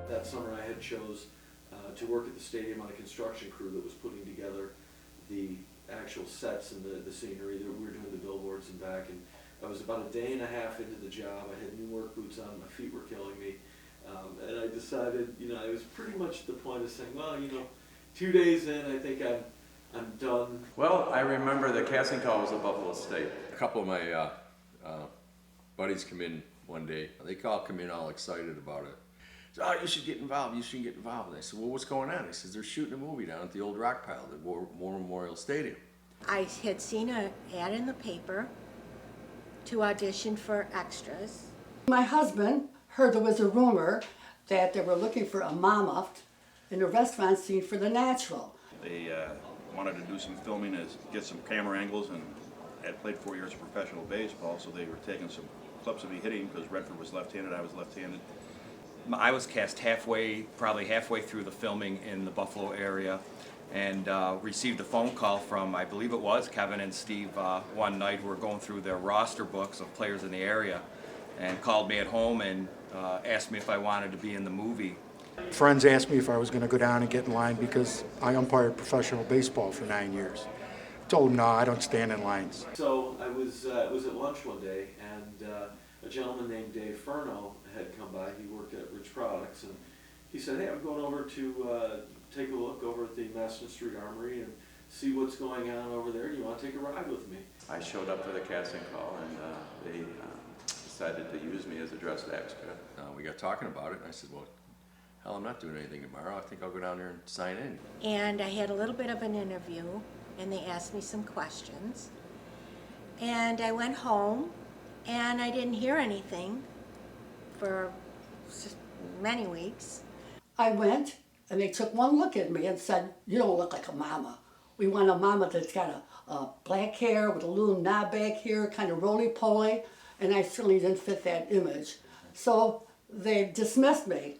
That summer I had chose to work at the stadium on a construction crew that was putting together the actual sets and the scenery. That we were doing the billboards and back, and I was about a day and a half into the job. I had new work boots on, my feet were killing me, and I decided, you know, I was pretty much at the point of saying, well, you know, 2 days in, I think I'm done.
Well, I remember the casting call was at Buffalo State.
A couple of my buddies come in one day. They all come in all excited about it. So, oh, you should get involved. You should get involved. And I said, well, what's going on? He says, they're shooting a movie down at the old rock pile, the War Memorial Stadium.
I had seen an ad in the paper to audition for extras.
My husband heard there was a rumor that they were looking for a mama in a restaurant scene for The Natural.
They wanted to do some filming, get some camera angles, and I had played 4 years of professional baseball, so they were taking some clips of me hitting because Redford was left-handed, I was left-handed.
I was cast probably halfway through the filming in the Buffalo area, and received a phone call from, I believe it was Kevin and Steve, one night who were going through their roster books of players in the area, and called me at home and asked me if I wanted to be in the movie.
Friends asked me if I was going to go down and get in line because I umpired professional baseball for 9 years. I told them, no, I don't stand in lines.
So I was at lunch one day, and a gentleman named Dave Furno had come by. He worked at Rich Products, and he said, hey, I'm going over to take a look over at the Madsen Street Armory and see what's going on over there. Do you want to take a ride with me?
I showed up for the casting call, and they decided to use me as a dressed extra.
We got talking about it, and I said, well, hell, I'm not doing anything tomorrow. I think I'll go down there and sign in.
And I had a little bit of an interview, and they asked me some questions. And I went home, and I didn't hear anything for many weeks.
I went, and they took one look at me and said, you don't look like a mama. We want a mama that's got a black hair with a little knob back here, kind of roly-poly, and I certainly didn't fit that image. So they dismissed me.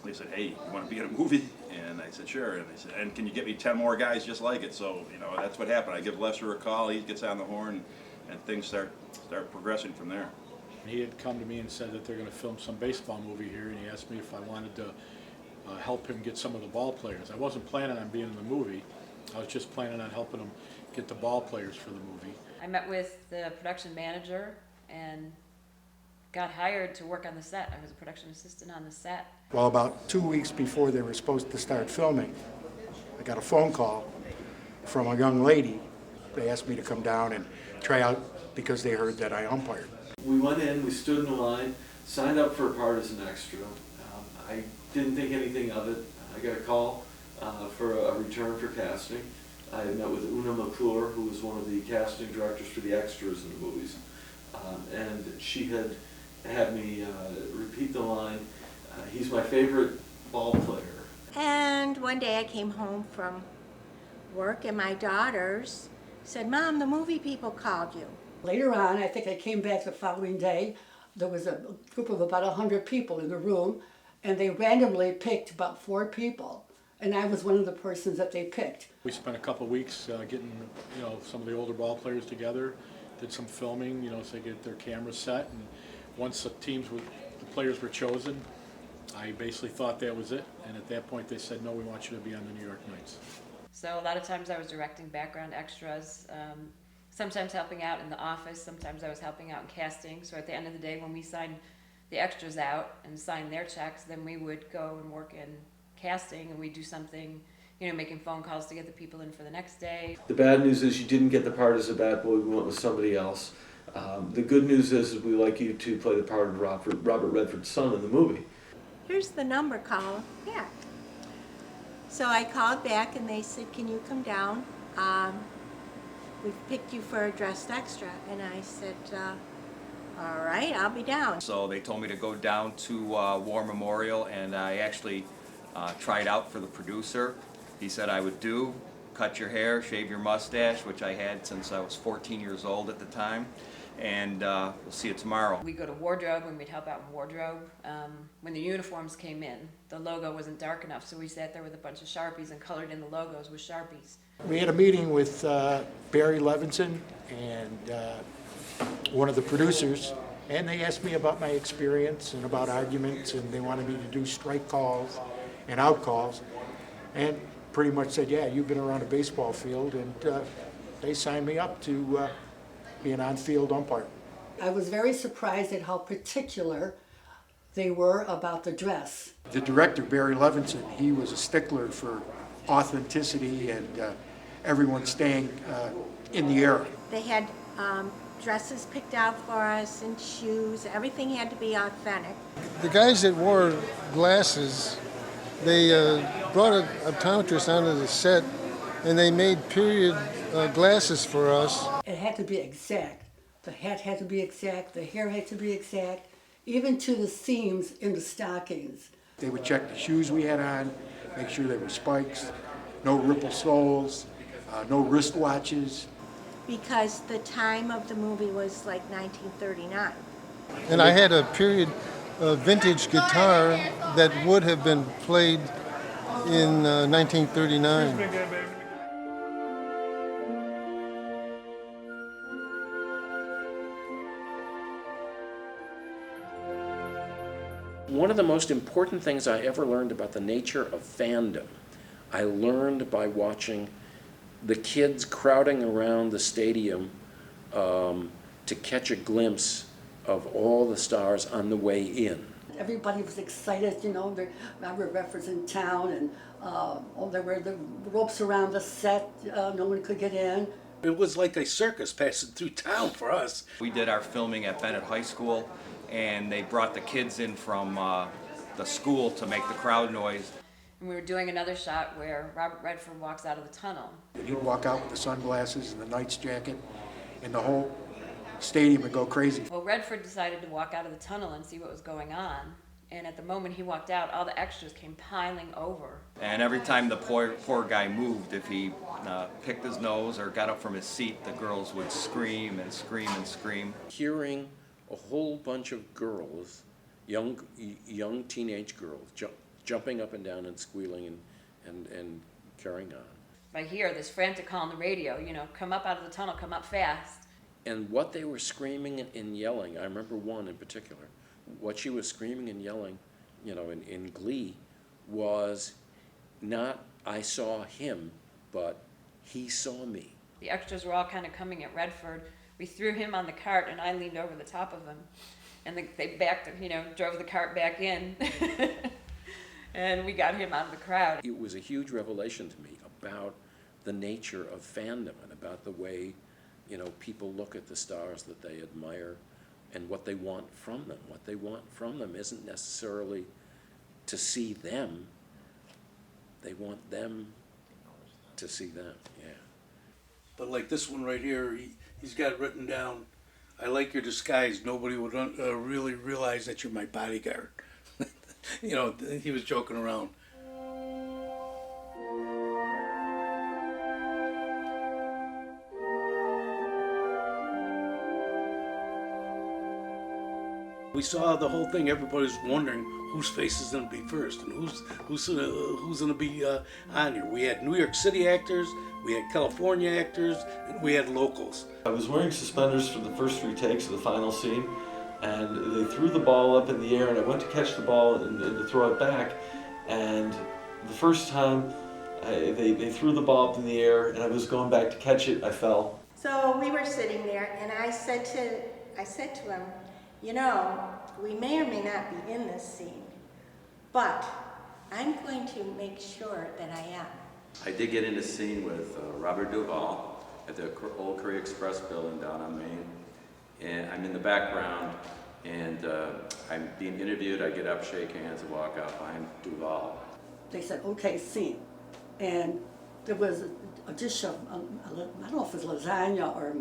They said, hey, you want to be in a movie? And I said, sure. And they said, and can you get me 10 more guys just like it? So, you know, that's what happened. I give Lester a call, he gets on the horn, and things start progressing from there.
And he had come to me and said that they're going to film some baseball movie here, and he asked me if I wanted to help him get some of the ball players. I wasn't planning on being in the movie. I was just planning on helping him get the ball players for the movie.
I met with the production manager and got hired to work on the set. I was a production assistant on the set.
Well, about 2 weeks before they were supposed to start filming, I got a phone call from a young lady. They asked me to come down and try out because they heard that I umpired.
We went in, we stood in the line, signed up for a part as an extra. I didn't think anything of it. I got a call for a return for casting. I met with Una McClure, who was one of the casting directors for the extras in the movies. And she had me repeat the line, he's my favorite ball player.
And one day I came home from work and my daughters said, Mom, the movie people called you.
Later on, I think I came back the following day, there was a group of about 100 people in the room, and they randomly picked about 4 people, and I was one of the persons that they picked.
We spent a couple of weeks getting, some of the older ball players together, did some filming, so they get their cameras set, and once the players were chosen, I basically thought that was it, and at that point they said, no, we want you to be on the New York Knights.
So a lot of times I was directing background extras, sometimes helping out in the office, sometimes I was helping out in casting. So at the end of the day, when we signed the extras out and signed their checks, then we would go and work in casting, and we'd do something, making phone calls to get the people in for the next day.
The bad news is you didn't get the part as a bad boy, we went with somebody else. The good news is we like you to play the part of Robert Redford's son in the movie.
Here's the number, call back. So I called back and they said, can you come down? We've picked you for a dressed extra. And I said, all right, I'll be down.
So they told me to go down to War Memorial, and I actually tried out for the producer. He said I would cut your hair, shave your mustache, which I had since I was 14 years old at the time, and we'll see you tomorrow.
We'd go to wardrobe and we'd help out in wardrobe. When the uniforms came in, the logo wasn't dark enough, so we sat there with a bunch of Sharpies and colored in the logos with Sharpies.
We had a meeting with Barry Levinson and one of the producers, and they asked me about my experience and about arguments, and they wanted me to do strike calls and out calls, and pretty much said, yeah, you've been around a baseball field, and they signed me up to be an on-field umpire.
I was very surprised at how particular they were about the dress.
The director, Barry Levinson, he was a stickler for authenticity and everyone staying in the era.
They had dresses picked out for us and shoes. Everything had to be authentic.
The guys that wore glasses, they brought an optometrist onto the set and they made period glasses for us.
It had to be exact. The hat had to be exact, the hair had to be exact, even to the seams in the stockings.
They would check the shoes we had on, make sure they were spikes, no ripple soles, no wristwatches.
Because the time of the movie was like 1939.
And I had a period vintage guitar that would have been played in 1939.
One of the most important things I ever learned about the nature of fandom, I learned by watching the kids crowding around the stadium to catch a glimpse of all the stars on the way in.
Everybody was excited, Robert Redford's in town, and there were the ropes around the set, no one could get in.
It was like a circus passing through town for us.
We did our filming at Bennett High School, and they brought the kids in from the school to make the crowd noise.
And we were doing another shot where Robert Redford walks out of the tunnel.
He'd walk out with the sunglasses and the Knight's jacket, and the whole stadium would go crazy.
Well, Redford decided to walk out of the tunnel and see what was going on. And at the moment he walked out, all the extras came piling over.
And every time the poor guy moved, if he picked his nose or got up from his seat, the girls would scream and scream and scream.
Hearing a whole bunch of girls, young teenage girls, jumping up and down and squealing and carrying on.
I hear this frantic call on the radio, come up out of the tunnel, come up fast.
And what they were screaming and yelling, I remember one in particular, what she was screaming and yelling, you know, in glee, was not, I saw him, but he saw me.
The extras were all kind of coming at Redford. We threw him on the cart, and I leaned over the top of him. And they backed, you know, drove the cart back in. And we got him out of the crowd.
It was a huge revelation to me about the nature of fandom and about the way, you know, people look at the stars that they admire and what they want from them. What they want from them isn't necessarily to see them. They want them to see them, yeah.
But like this one right here, he's got it written down, I like your disguise. Nobody would really realize that you're my bodyguard. You know, he was joking around. We saw the whole thing. Everybody's wondering whose face is going to be first and who's going to be on here. We had New York City actors, we had California actors, and we had locals.
I was wearing suspenders for the first 3 takes of the final scene, and they threw the ball up in the air, and I went to catch the ball and to throw it back, and the first time they threw the ball up in the air, and I was going back to catch it, I fell.
So we were sitting there, and I said to him, you know, we may or may not be in this scene, but I'm going to make sure that I am.
I did get in a scene with Robert Duvall at the old Korea Express building down on Main, and I'm in the background, and I'm being interviewed. I get up, shake hands, and walk out behind Duvall.
They said, okay, scene. And there was a dish of, I don't know if it was lasagna or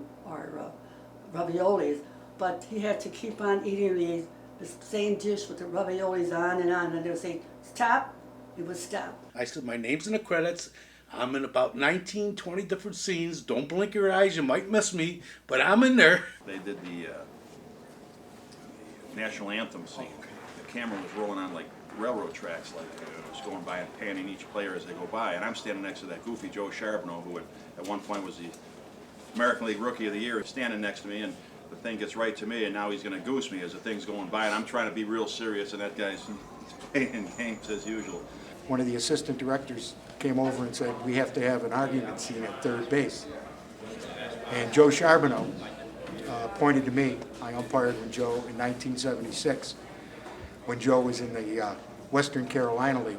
raviolis, but he had to keep on eating the same dish with the raviolis on, and they would say, stop, he would stop.
I said, my name's in the credits. I'm in about 19, 20 different scenes. Don't blink your eyes, you might miss me, but I'm in there.
They did the national anthem scene. The camera was rolling on like railroad tracks, like it was going by and panning each player as they go by. And I'm standing next to that goofy Joe Charbonneau, who at one point was the American League Rookie of the Year, standing next to me, and the thing gets right to me, and now he's going to goose me as the thing's going by, and I'm trying to be real serious, and that guy's playing games as usual.
One of the assistant directors came over and said, we have to have an argument scene at third base. And Joe Charbonneau pointed to me. I umpired with Joe in 1976 when Joe was in the Western Carolina League.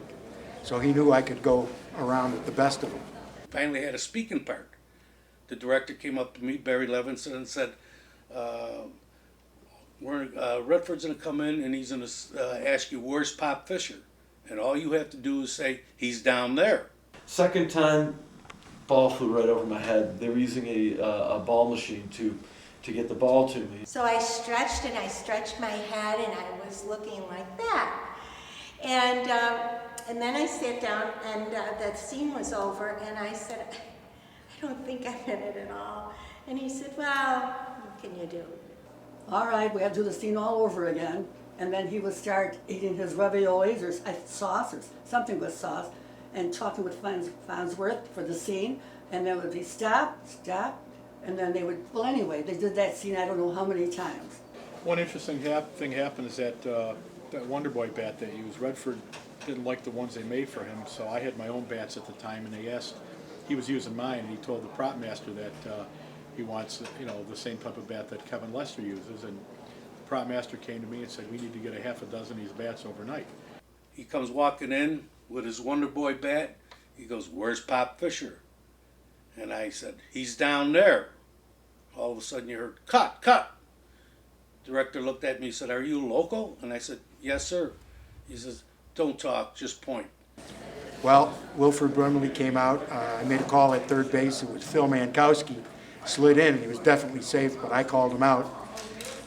So he knew I could go around with the best of them.
Finally had a speaking part. The director came up to me, Barry Levinson, and said, Redford's going to come in and he's going to ask you, where's Pop Fisher? And all you have to do is say, he's down there.
Second time, ball flew right over my head. They were using a ball machine to get the ball to me.
So I stretched and I stretched my head and I was looking like that. And then I sat down and that scene was over and I said, I don't think I'm in it at all. And he said, well, what can you do?
All right, we have to do the scene all over again. And then he would start eating his raviolis or sauce or something with sauce and talking with Farnsworth for the scene. And then it would be stop, stop. And then they would, well, anyway, they did that scene I don't know how many times.
One interesting thing happened is that that Wonder Boy bat they used, Redford didn't like the ones they made for him, so I had my own bats at the time, and they asked, he was using mine, and he told the prop master that he wants, you know, the same type of bat that Kevin Lester uses, and the prop master came to me and said, we need to get a half a dozen of these bats overnight.
He comes walking in with his Wonder Boy bat. He goes, where's Pop Fisher? And I said, he's down there. All of a sudden you heard, cut, cut. Director looked at me and said, are you local? And I said, yes, sir. He says, don't talk, just point.
Well, Wilford Brimley came out. I made a call at third base. It was Phil Mankowski. Slid in, and he was definitely safe, but I called him out.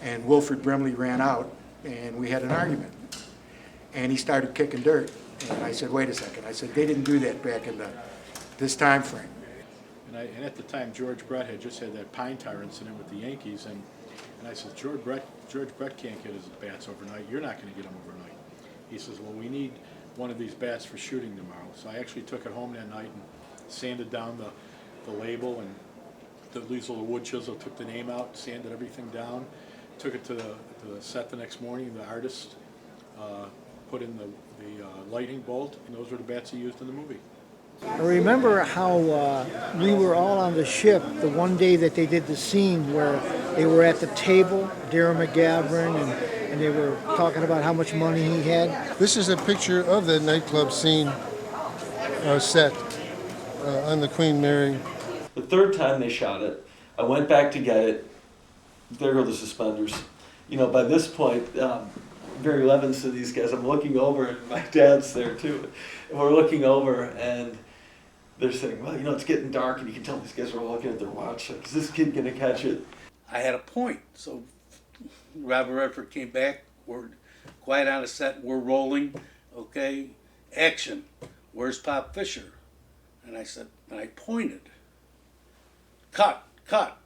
And Wilford Brimley ran out, and we had an argument. And he started kicking dirt. And I said, wait a second. I said, they didn't do that back in this time frame.
And at the time, George Brett had just had that pine tar incident with the Yankees, and I said, George Brett can't get his bats overnight. You're not going to get them overnight. He says, well, we need one of these bats for shooting tomorrow. So I actually took it home that night and sanded down the label and these little wood chisel, took the name out, sanded everything down, took it to the set the next morning. The artist put in the lightning bolt, and those were the bats he used in the movie.
I remember how we were all on the ship the one day that they did the scene where they were at the table, Darren McGavran, and they were talking about how much money he had.
This is a picture of the nightclub scene set on the Queen Mary.
The third time they shot it, I went back to get it. There go the suspenders. You know, by this point, Barry Levinson, these guys, I'm looking over, and my dad's there too. And we're looking over, and they're saying, well, you know, it's getting dark, and you can tell these guys are all looking at their watch. Like, is this kid going to catch it?
I had a point. So Robert Redford came back. We're quiet on the set. We're rolling. Okay, action. Where's Pop Fisher? And I said, and I pointed. Cut, cut.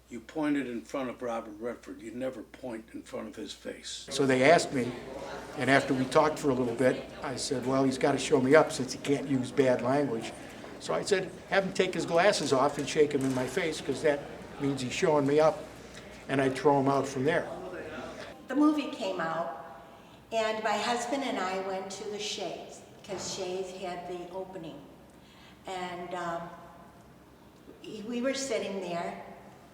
You pointed in front of Robert Redford. You never point in front of his face.
So they asked me, and after we talked for a little bit, I said, well, he's got to show me up since he can't use bad language. So I said, have him take his glasses off and shake him in my face, because that means he's showing me up, and I'd throw him out from there.
The movie came out, and my husband and I went to the Shays, because Shays had the opening. And we were sitting there,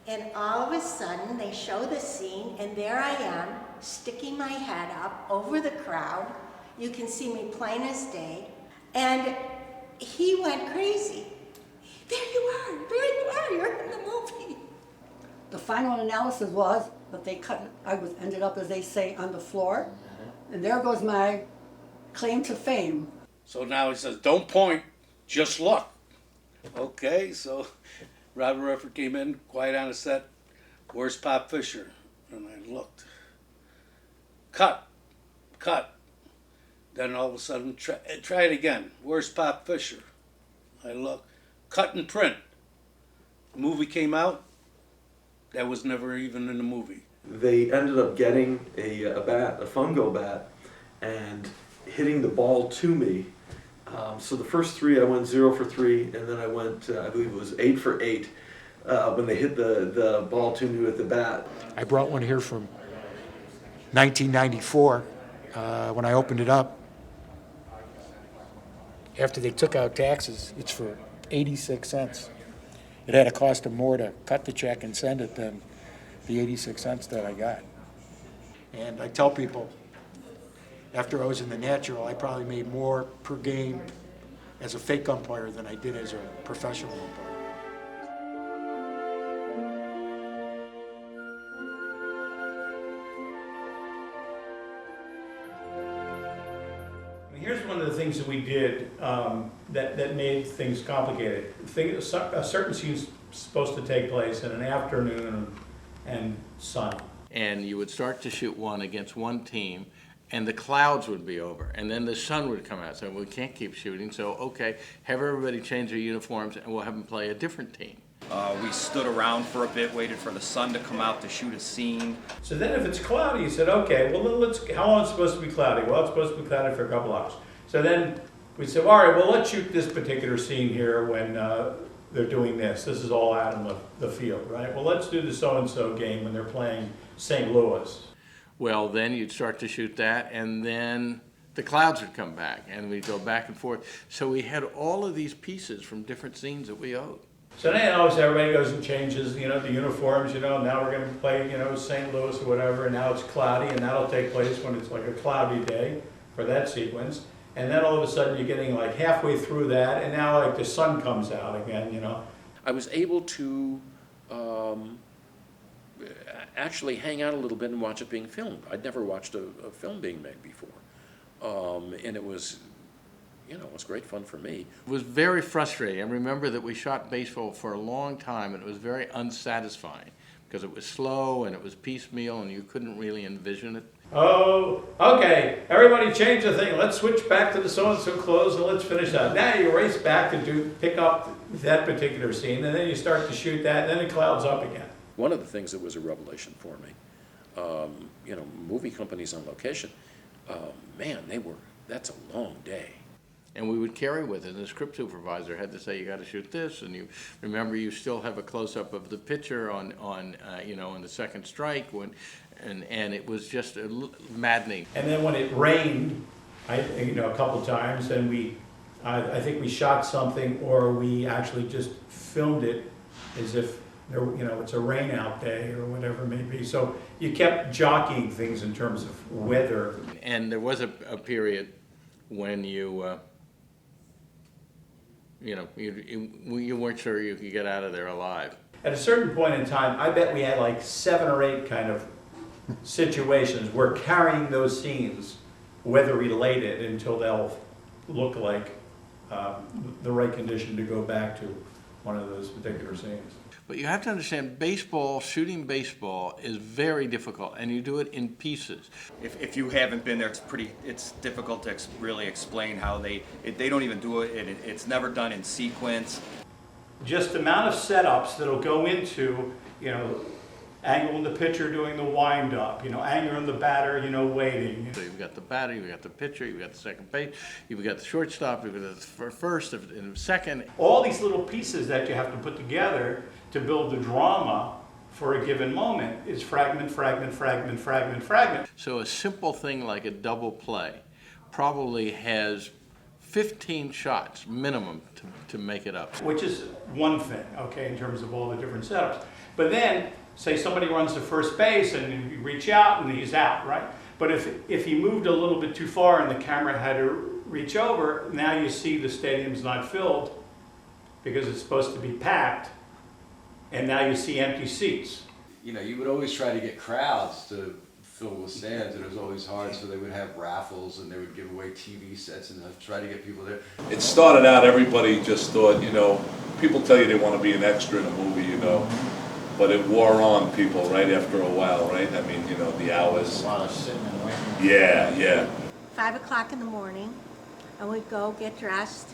and all of a sudden they show the scene, and there I am, sticking my head up over the crowd. You can see me plain as day. And he went crazy. There you are, you're in the movie.
The final analysis was that they cut it. I ended up, as they say, on the floor. And there goes my claim to fame.
So now he says, don't point, just look. Okay, so Robert Redford came in, quiet on the set. Where's Pop Fisher? And I looked. Cut, cut. Then all of a sudden, try it again. Where's Pop Fisher? I looked. Cut and print. The movie came out. That was never even in the movie.
They ended up getting a bat, a fungo bat, and hitting the ball to me. So the first three, I went 0 for 3, and then I went, I believe it was 8 for 8 when they hit the ball to me with the bat.
I brought one here from 1994 when I opened it up. After they took out taxes, it's for 86 cents. It had to cost them more to cut the check and send it than the 86 cents that I got. And I tell people, after I was in the natural, I probably made more per game as a fake umpire than I did as a professional umpire.
Here's one of the things that we did that made things complicated. A certain scene's supposed to take place in an afternoon and sun.
And you would start to shoot one against one team, and the clouds would be over, and then the sun would come out. So we can't keep shooting, so okay, have everybody change their uniforms, and we'll have them play a different team.
We stood around for a bit, waited for the sun to come out to shoot a scene.
So then if it's cloudy, you said, okay, well, how long is it supposed to be cloudy? Well, it's supposed to be cloudy for a couple hours. So then we said, all right, well, let's shoot this particular scene here when they're doing this. This is all out in the field, right? Well, let's do the so-and-so game when they're playing St. Louis.
Well, then you'd start to shoot that, and then the clouds would come back, and we'd go back and forth. So we had all of these pieces from different scenes that we owed.
So then always everybody goes and changes, the uniforms, now we're going to play, St. Louis or whatever, and now it's cloudy, and that'll take place when it's like a cloudy day for that sequence. And then all of a sudden you're getting like halfway through that, and now like the sun comes out again,
I was able to actually hang out a little bit and watch it being filmed. I'd never watched a film being made before. And it was, it was great fun for me.
It was very frustrating. I remember that we shot baseball for a long time, and it was very unsatisfying because it was slow and it was piecemeal and you couldn't really envision it.
Oh, okay, everybody change the thing. Let's switch back to the so-and-so clothes and let's finish that. Now you race back to pick up that particular scene, and then you start to shoot that, and then it clouds up again.
One of the things that was a revelation for me, movie companies on location, man, that's a long day.
And we would carry with it. The script supervisor had to say, you got to shoot this, and you remember you still have a close-up of the pitcher on the second strike, and it was just maddening.
And then when it rained, a couple times, and I think we shot something, or we actually just filmed it as if it's a rain out day or whatever it may be. So you kept jockeying things in terms of weather.
And there was a period when you weren't sure you could get out of there alive.
At a certain point in time, I bet we had like 7 or 8 kind of situations where carrying those scenes, weather related, until they'll look like the right condition to go back to one of those particular scenes.
But you have to understand, shooting baseball is very difficult, and you do it in pieces.
If you haven't been there, it's difficult to really explain how they don't even do it. It's never done in sequence.
Just the amount of setups that'll go into, angling the pitcher doing the wind-up, angling the batter, waiting.
So you've got the batter, you've got the pitcher, you've got the second base, you've got the shortstop, you've got the first and second.
All these little pieces that you have to put together to build the drama for a given moment is fragment, fragment, fragment, fragment, fragment.
So a simple thing like a double play probably has 15 shots minimum to make it up.
Which is one thing, okay, in terms of all the different setups. But then, say somebody runs to first base and you reach out and he's out, right? But if he moved a little bit too far and the camera had to reach over, now you see the stadium's not filled because it's supposed to be packed, and now you see empty seats.
You would always try to get crowds to fill the stands, and it was always hard, so they would have raffles and they would give away TV sets and try to get people there.
It started out, everybody just thought, people tell you they want to be an extra in a movie, but it wore on people right after a while, right? I mean, the hours.
A lot of sitting and waiting.
Yeah.
5 o'clock in the morning, and we'd go get dressed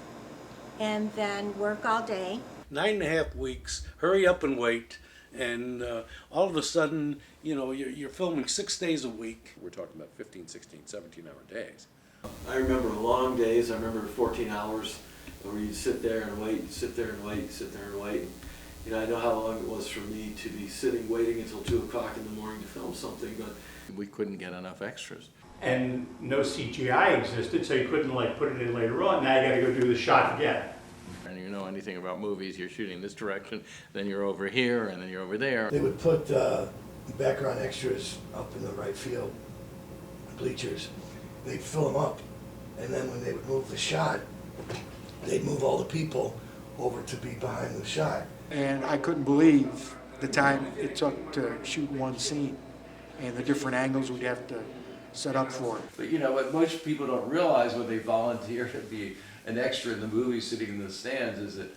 and then work all day.
9.5 weeks, hurry up and wait, and all of a sudden, you're filming 6 days a week.
We're talking about 15, 16, 17-hour days.
I remember long days. I remember 14 hours where you'd sit there and wait, sit there and wait, sit there and wait. I know how long it was for me to be sitting waiting until 2 o'clock in the morning to film something, but
we couldn't get enough extras.
And no CGI existed, so you couldn't put it in later on. Now you got to go do the shot again.
And you know anything about movies, you're shooting this direction, then you're over here, and then you're over there.
They would put background extras up in the right field bleachers. They'd fill them up, and then when they would move the shot, they'd move all the people over to be behind the shot.
And I couldn't believe the time it took to shoot one scene and the different angles we'd have to set up for it.
But what most people don't realize when they volunteer to be an extra in the movie sitting in the stands is that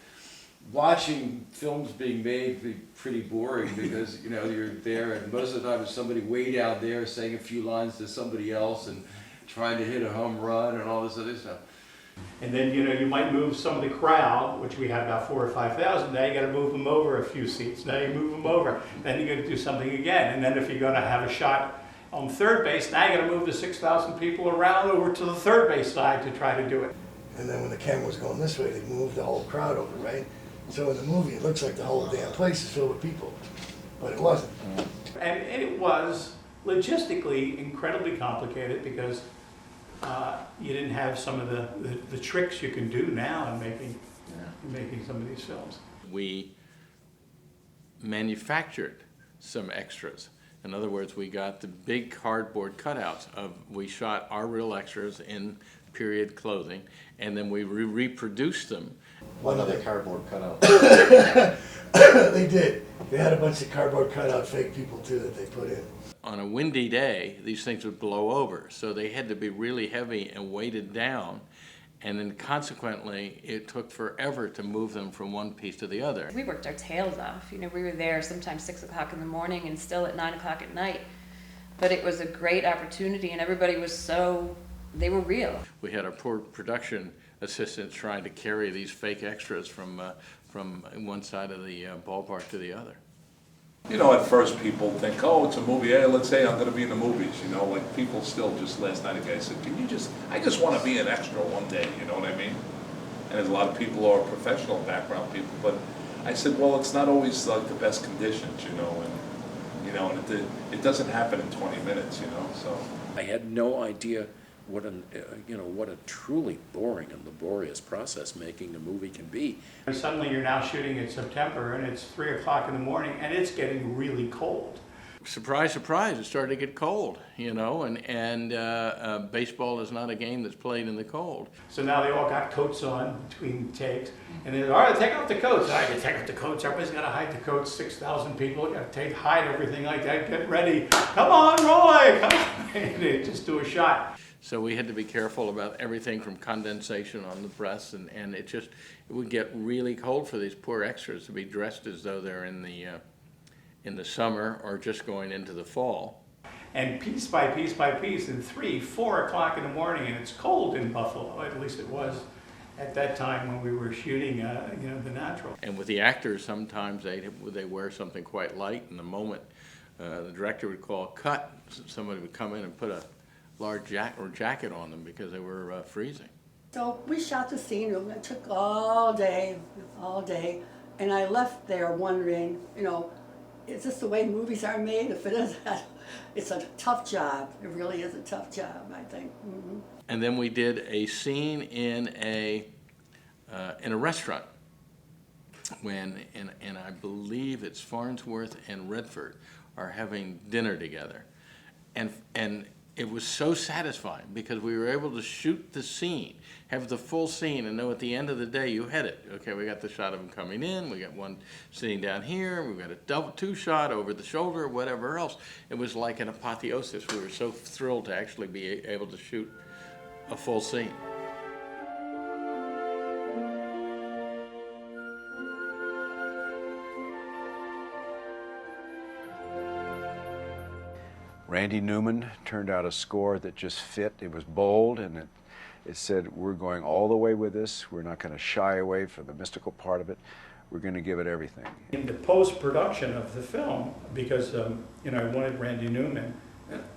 watching films being made can be pretty boring because you're there and most of the time it's somebody way down there saying a few lines to somebody else and trying to hit a home run and all this other stuff.
And then, you might move some of the crowd, which we had about 4,000 or 5,000. Now you got to move them over a few seats. Now you move them over. Then you got to do something again. And then if you're going to have a shot on third base, now you got to move the 6,000 people around over to the third base side to try to do it.
And then when the camera was going this way, they moved the whole crowd over, right? So in the movie, it looks like the whole damn place is filled with people, but it wasn't.
And it was logistically incredibly complicated because you didn't have some of the tricks you can do now in making some of these films.
We manufactured some extras. In other words, we got the big cardboard cutouts we shot our real extras in period clothing, and then we reproduced them.
What are the cardboard cutouts?
They did. They had a bunch of cardboard cutout fake people too that they put in.
On a windy day, these things would blow over, so they had to be really heavy and weighted down, and then consequently, it took forever to move them from one piece to the other.
We worked our tails off. We were there sometimes 6 o'clock in the morning and still at 9 o'clock at night. But it was a great opportunity, and everybody was they were real.
We had our poor production assistants trying to carry these fake extras from one side of the ballpark to the other.
You know, at first people think, oh, it's a movie. Hey, let's say I'm going to be in the movies. You know, like people still just last night a guy said, I just want to be an extra one day. You know what I mean? And there's a lot of people who are professional background people, but I said, well, it's not always like the best conditions, and it doesn't happen in 20 minutes, so.
I had no idea what a truly boring and laborious process making a movie can be.
And suddenly you're now shooting in September and it's 3 o'clock in the morning and it's getting really cold.
Surprise, surprise, it started to get cold, and baseball is not a game that's played in the cold.
So now they all got coats on between takes, and they're, all right, take off the coats. I can take off the coats, everybody's got to hide the coats, 6,000 people, got to hide everything like that, get ready. Come on, Roy, come on. They just do a shot.
So we had to be careful about everything from condensation on the press, and it would get really cold for these poor extras to be dressed as though they're in the summer or just going into the fall.
And piece by piece by piece, in 3, 4 o'clock in the morning, and it's cold in Buffalo, at least it was at that time when we were shooting, The Natural.
And with the actors, sometimes they wear something quite light, and the moment the director would call cut, somebody would come in and put a large jacket on them because they were freezing.
So we shot the scene, it took all day, and I left there wondering, is this the way movies are made? If it is, it's a tough job. It really is a tough job, I think. Mm-hmm.
And then we did a scene in a restaurant and I believe it's Farnsworth and Redford are having dinner together, and it was so satisfying because we were able to shoot the scene, have the full scene, and know at the end of the day you had it. Okay, we got the shot of him coming in, we got one sitting down here, we got a two shot over the shoulder, whatever else. It was like an apotheosis. We were so thrilled to actually be able to shoot a full scene.
Randy Newman turned out a score that just fit. It was bold, and it said, we're going all the way with this. We're not going to shy away from the mystical part of it. We're going to give it everything.
In the post-production of the film, because I wanted Randy Newman,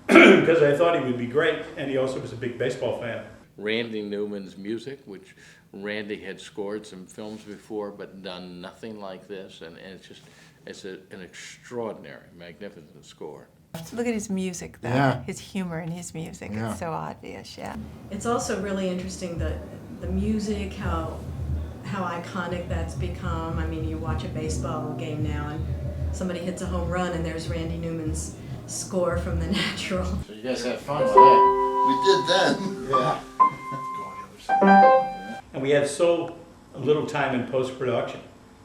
because I thought he would be great, and he also was a big baseball fan.
Randy Newman's music, which Randy had scored some films before, but done nothing like this, and it's an extraordinary, magnificent score.
Look at his music, though.
Yeah.
His humor in his music.
Yeah.
It's so obvious, yeah.
It's also really interesting the music, how iconic that's become. I mean, you watch a baseball game now and somebody hits a home run and there's Randy Newman's score from The Natural.
So you guys had fun with that.
We did then.
Yeah.
And we had so little time in post-production.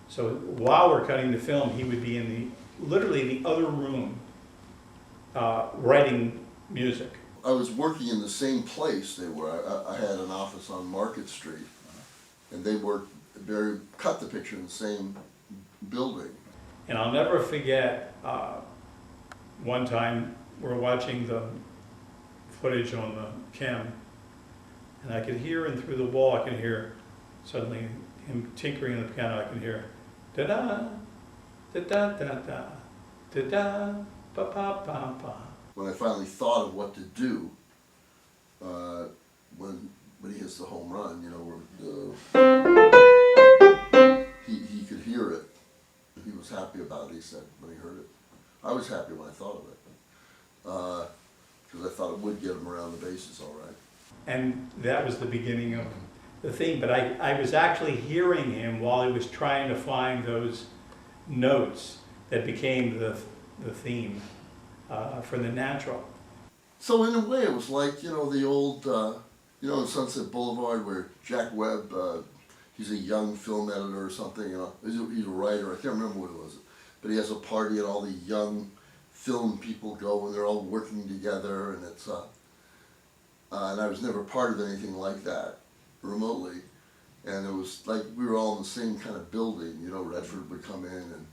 So while we're cutting the film, he would be in literally the other room writing music.
I was working in the same place they were. I had an office on Market Street, and they cut the picture in the same building.
And I'll never forget, one time we're watching the footage on the cam, and I could hear in through the wall, I could hear suddenly him tinkering on the piano. I could hear da-da, da-da-da-da, da-da, ba-ba-ba-ba.
When I finally thought of what to do, when he hits the home run, he could hear it. He was happy about it, he said, when he heard it. I was happy when I thought of it, because I thought it would get him around the bases all right.
And that was the beginning of the theme, but I was actually hearing him while he was trying to find those notes that became the theme for The Natural.
So in a way it was like, the old, in Sunset Boulevard where Jack Webb, he's a young film editor or something, he's a writer, I can't remember what it was, but he has a party and all the young film people go and they're all working together, and it's, and I was never part of anything like that, remotely, and it was like we were all in the same kind of building, Redford would come in and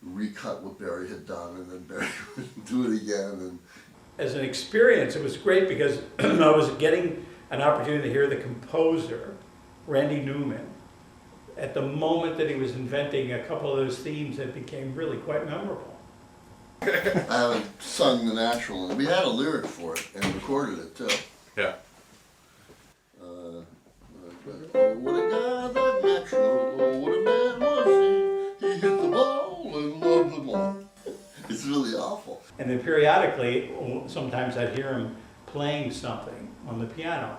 recut what Barry had done, and then Barry would do it again. And
as an experience, it was great because I was getting an opportunity to hear the composer, Randy Newman, at the moment that he was inventing a couple of those themes that became really quite memorable.
I haven't sung the natural, and we had a lyric for it and recorded it too.
Yeah.
Oh, what a guy that natural, oh, what a man was he. He hit the ball and loved them all. It's really awful.
And then periodically, sometimes I'd hear him playing something on the piano.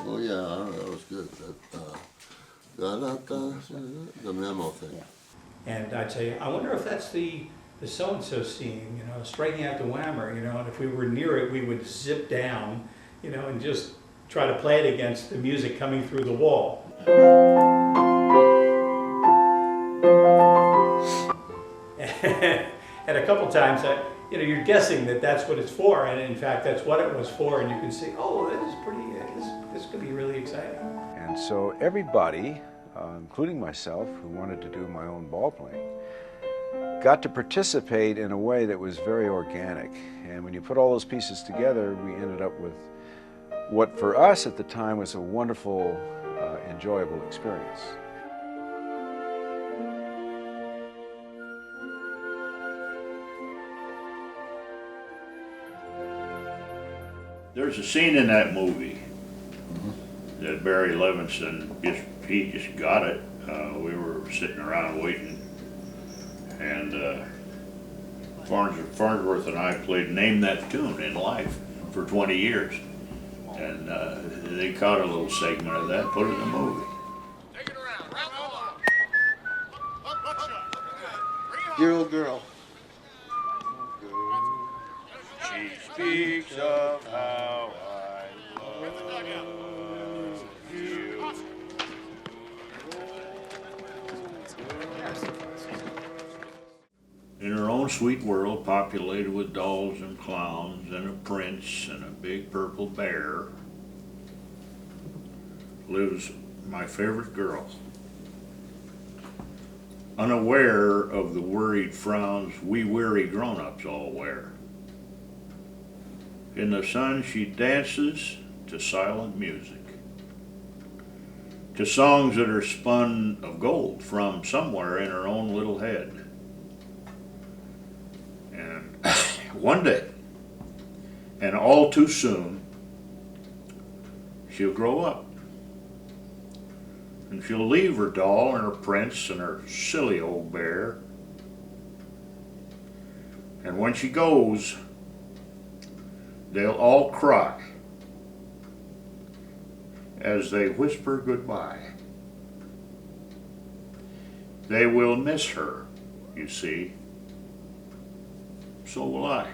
Oh yeah, that was good. The memo thing.
And I'd say, I wonder if that's the so-and-so scene, you know, striking out the whammer, you know, and if we were near it, we would zip down, you know, and just try to play it against the music coming through the wall. And a couple times, you know, you're guessing that that's what it's for, and in fact, that's what it was for, and you can see, oh, that is pretty, this could be really exciting.
And so everybody, including myself, who wanted to do my own ball playing, got to participate in a way that was very organic. And when you put all those pieces together, we ended up with what for us at the time was a wonderful, enjoyable experience.
There's a scene in that movie that Barry Levinson, he just got it. We were sitting around waiting, and Farnsworth and I played Name That Tune in life for 20 years. And they caught a little segment of that, put it in the movie.
Dear old girl.
She speaks of how I love you. In her own sweet world, populated with dolls and clowns and a prince and a big purple bear, lives my favorite girl. Unaware of the worried frowns we weary grown-ups all wear. In the sun she dances to silent music, to songs that are spun of gold from somewhere in her own little head. And one day, and all too soon, she'll grow up. And she'll leave her doll and her prince and her silly old bear. And when she goes, they'll all cry as they whisper goodbye. They will miss her, you see. So will I.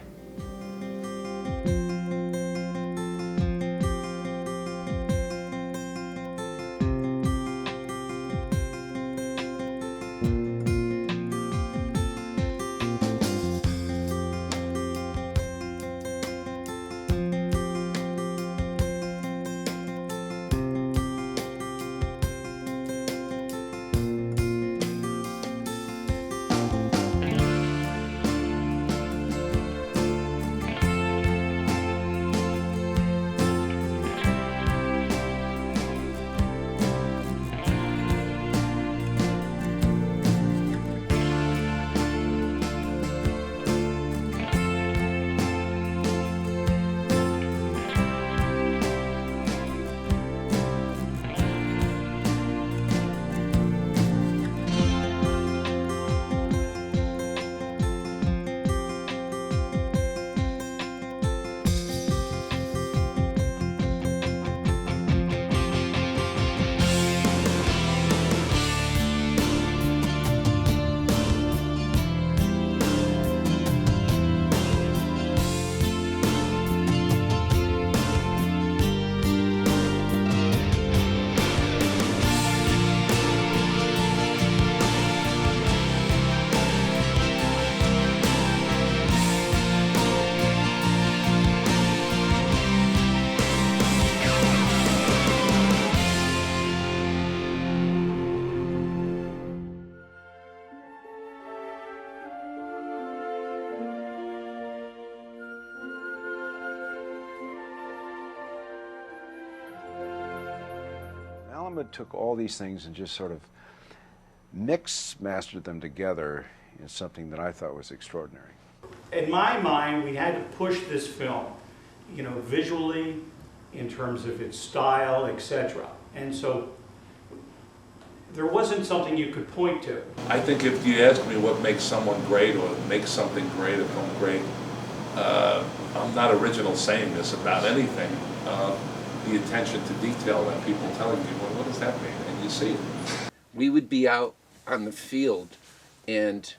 David took all these things and just sort of mastered them together in something that I thought was extraordinary.
In my mind, we had to push this film, you know, visually, in terms of its style, etc. And so there wasn't something you could point to.
I think if you ask me what makes someone great or makes something great or film great, I'm not original saying this about anything. The attention to detail that people telling you, well, what does that mean? And you see it.
We would be out on the field, and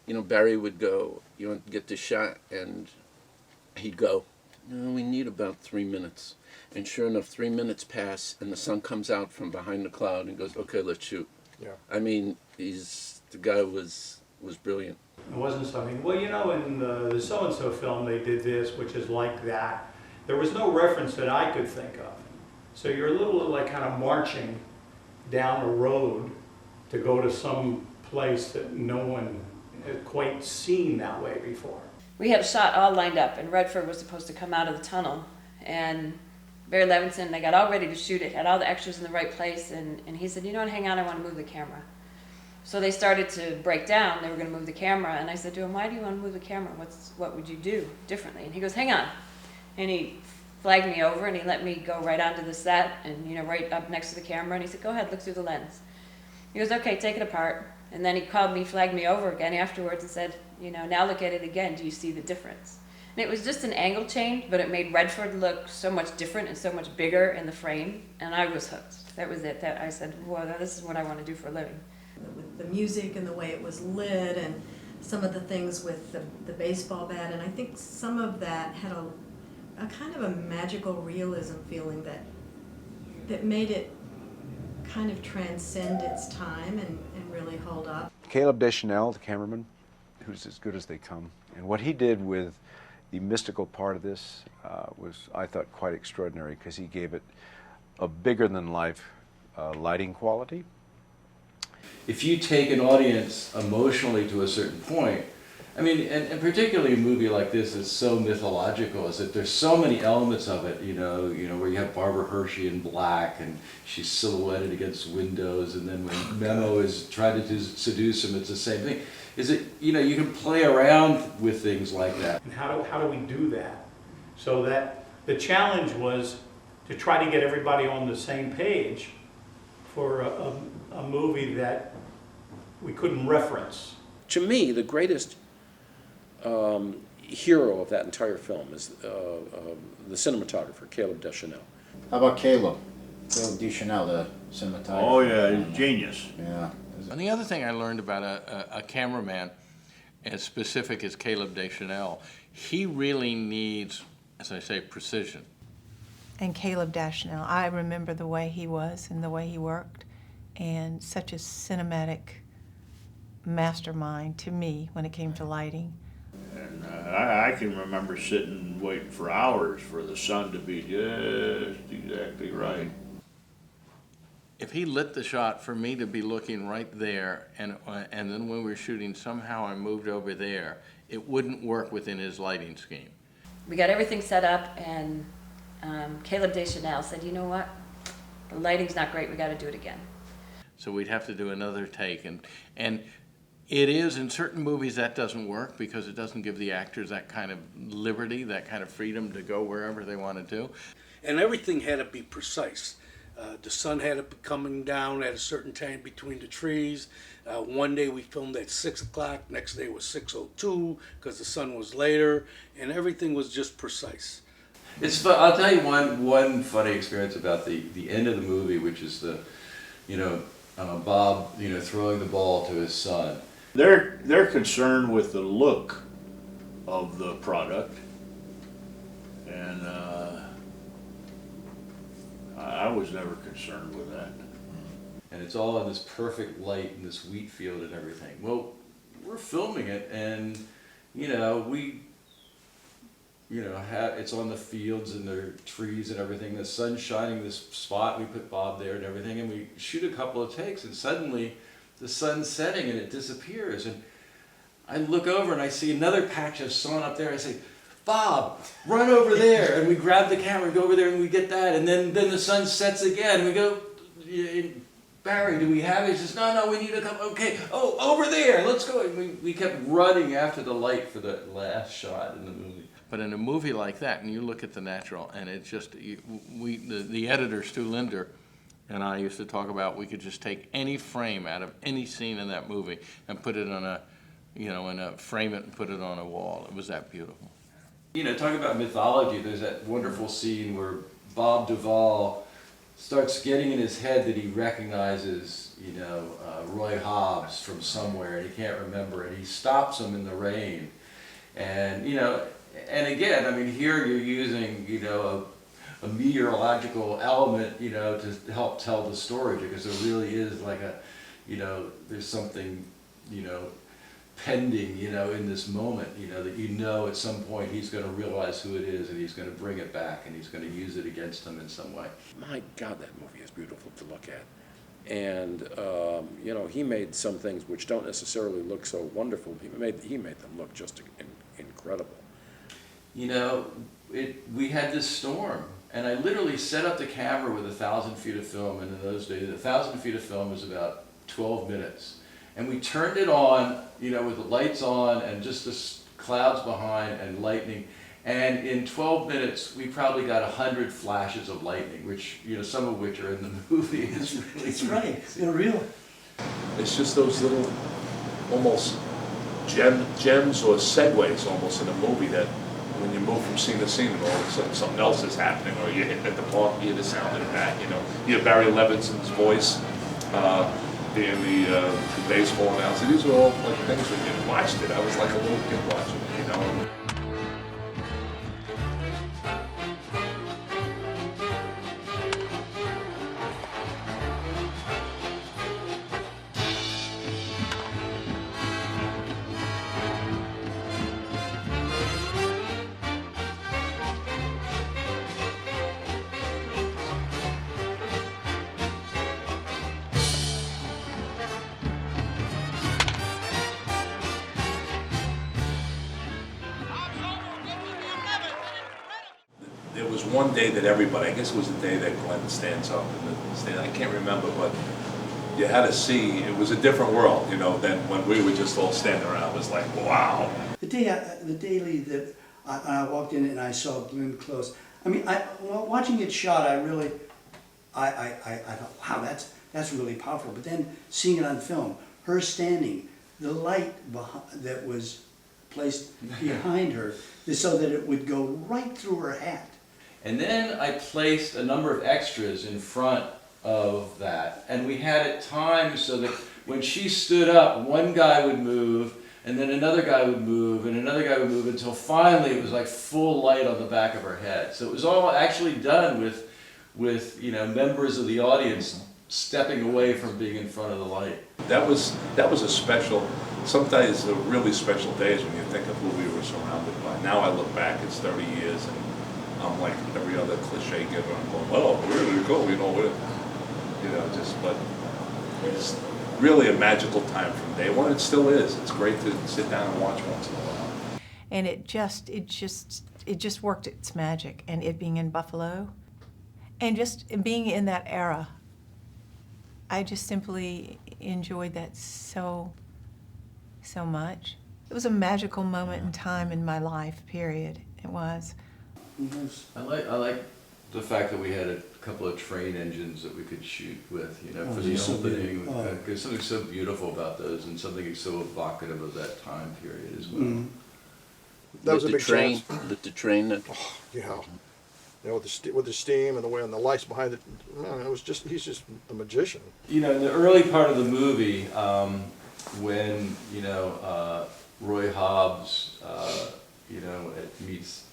you know, Barry would go, you want to get the shot, and he'd go, no, we need about 3 minutes. And sure enough, 3 minutes pass, and the sun comes out from behind the cloud and goes, okay, let's shoot.
Yeah.
I mean, the guy was brilliant.
It wasn't something, well, you know, in the so-and-so film they did this, which is like that. There was no reference that I could think of. So you're a little like kind of marching down a road to go to some place that no one had quite seen that way before.
We had a shot all lined up, and Redford was supposed to come out of the tunnel, and Barry Levinson, they got all ready to shoot it, had all the extras in the right place, and he said, you know what, hang on, I want to move the camera. So they started to break down, they were going to move the camera, and I said to him, why do you want to move the camera? What would you do differently? And he goes, hang on. And he flagged me over, and he let me go right onto the set, and you know, right up next to the camera, and he said, go ahead, look through the lens. He goes, okay, take it apart. And then he called me, flagged me over again afterwards and said, you know, now look at it again, do you see the difference? And it was just an angle change, but it made Redford look so much different and so much bigger in the frame, and I was hooked. That was it. That I said, well, this is what I want to do for a living.
With the music and the way it was lit and some of the things with the baseball bat, and I think some of that had a kind of a magical realism feeling that made it kind of transcend its time and really hold up.
Caleb Deschanel, the cameraman, who's as good as they come, and what he did with the mystical part of this was, I thought, quite extraordinary, because he gave it a bigger-than-life lighting quality.
If you take an audience emotionally to a certain point, I mean, and particularly a movie like this is so mythological, is that there's so many elements of it, you know, where you have Barbara Hershey in black, and she's silhouetted against windows, and then when Memo is trying to seduce him, it's the same thing. Is it, you know, you can play around with things like that.
And how do we do that? So that the challenge was to try to get everybody on the same page for a movie that we couldn't reference.
To me, the greatest hero of that entire film is the cinematographer, Caleb Deschanel.
How about Caleb Deschanel, the cinematographer?
Oh yeah, he's a genius.
Yeah.
And the other thing I learned about a cameraman as specific as Caleb Deschanel, he really needs, as I say, precision.
And Caleb Deschanel, I remember the way he was and the way he worked, and such a cinematic mastermind to me when it came to lighting.
And I can remember sitting waiting for hours for the sun to be just exactly right.
If he lit the shot for me to be looking right there, and then when we were shooting, somehow I moved over there, it wouldn't work within his lighting scheme.
We got everything set up, and Caleb Deschanel said, you know what, the lighting's not great, we got to do it again.
So we'd have to do another take, and it is, in certain movies that doesn't work because it doesn't give the actors that kind of liberty, that kind of freedom to go wherever they want to do.
And everything had to be precise. The sun had to be coming down at a certain time between the trees. One day we filmed at 6 o'clock, next day was 6:02 because the sun was later, and everything was just precise.
It's fun. I'll tell you one funny experience about the end of the movie, which is the, Bob, throwing the ball to his son.
They're concerned with the look of the product, and I was never concerned with that.
And it's all in this perfect light in this wheat field and everything. Well, we're filming it, and it's on the fields and the trees and everything. The sun's shining this spot. We put Bob there and everything, and we shoot a couple of takes, and suddenly the sun's setting and it disappears. And I look over and I see another patch of sun up there. I say, Bob, run over there. And we grab the camera and go over there and we get that. And then the sun sets again. And we go,
Barry, do we have it? He says, no, we need to come. Okay, oh, over there, let's go. We kept running after the light for the last shot in the movie.
But in a movie like that, and you look at the natural, and it's just, the editor, Stu Linder, and I used to talk about we could just take any frame out of any scene in that movie and put it on a, frame it and put it on a wall. It was that beautiful.
Talking about mythology, there's that wonderful scene where Bob Duvall starts getting in his head that he recognizes, Roy Hobbs from somewhere, and he can't remember it. He stops him in the rain. And, and again, I mean, here you're using, a meteorological element, to help tell the story, because there really is like a, there's something, pending, in this moment, that at some point he's going to realize who it is, and he's going to bring it back, and he's going to use it against him in some way.
My God, that movie is beautiful to look at. And, he made some things which don't necessarily look so wonderful. He made them look just incredible.
We had this storm, and I literally set up the camera with 1,000 feet of film, and in those days, 1,000 feet of film was about 12 minutes. And we turned it on, with the lights on and just the clouds behind and lightning. And in 12 minutes, we probably got 100 flashes of lightning, which, some of which are in the movie. It's really
It's right. They're real.
It's just those little, almost gems or segues almost in a movie that when you move from scene to scene and all of a sudden something else is happening, or you hit at the park, you hear the sound of that, you hear Barry Levinson's voice being the baseball announcer. These are all like things when you watched it. I was like a little kid watching it, There was one day that everybody, I guess it was the day that Glenn stands up in the stand, I can't remember, but you had to see, it was a different world, than when we were just all standing around. It was like, wow.
The daily that I walked in and I saw Glenn Close, I mean, watching it shot, I thought, wow, that's really powerful. But then seeing it on film, her standing, the light that was placed behind her, so that it would go right through her hat.
And then I placed a number of extras in front of that, and we had it timed so that when she stood up, one guy would move, and then another guy would move, and another guy would move, until finally it was like full light on the back of her head. So it was all actually done with members of the audience stepping away from being in front of the light.
That was a special, sometimes a really special days when you think of who we were surrounded by. Now I look back, it's 30 years, and I'm like every other cliche giver. I'm going, well, where did it go? But it's really a magical time from day one. It still is. It's great to sit down and watch once in a while.
And it just worked its magic, and it being in Buffalo, and just being in that era, I just simply enjoyed that so much. It was a magical moment in time in my life, period. It was.
I like the fact that we had a couple of train engines that we could shoot with, for the opening. There's something so beautiful about those, and something so evocative of that time period as well.
Mm-hmm.
That was a big
train.
chance.
The train.
With the steam and the way and the lights behind it, man, he's just a magician.
In the early part of the movie, when Roy Hobbs, meets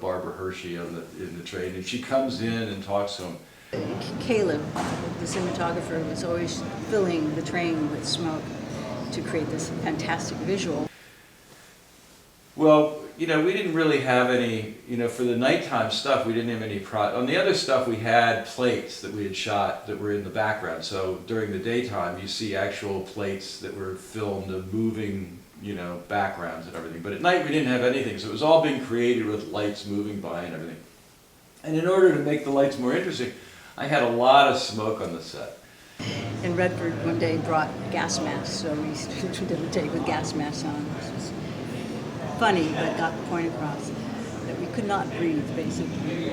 Barbara Hershey in the train, and she comes in and talks to him.
Caleb, the cinematographer, was always filling the train with smoke to create this fantastic visual.
Well, we didn't really have any, for the nighttime stuff, we didn't have any on the other stuff, we had plates that we had shot that were in the background. So during the daytime, you see actual plates that were filmed of moving, backgrounds and everything. But at night, we didn't have anything. So it was all being created with lights moving by and everything. And in order to make the lights more interesting, I had a lot of smoke on the set.
And Redford one day brought gas masks, so we did a take with gas masks on, which was funny, but got the point across that we could not breathe, basically.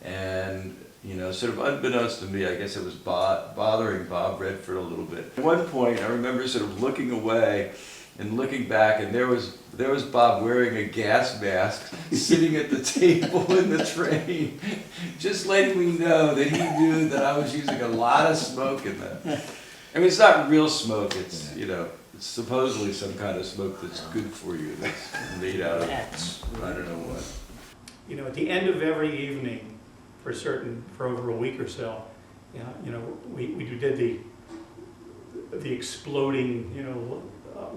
And, you know, sort of unbeknownst to me, I guess it was bothering Bob Redford a little bit. At one point, I remember sort of looking away and looking back, and there was Bob wearing a gas mask, sitting at the table in the train, just letting me know that he knew that I was using a lot of smoke in that. I mean, it's not real smoke, it's, you know, it's supposedly some kind of smoke that's good for you, that's made out of, I don't know what.
You know, at the end of every evening, for over a week or so, you know, we did the exploding, you know,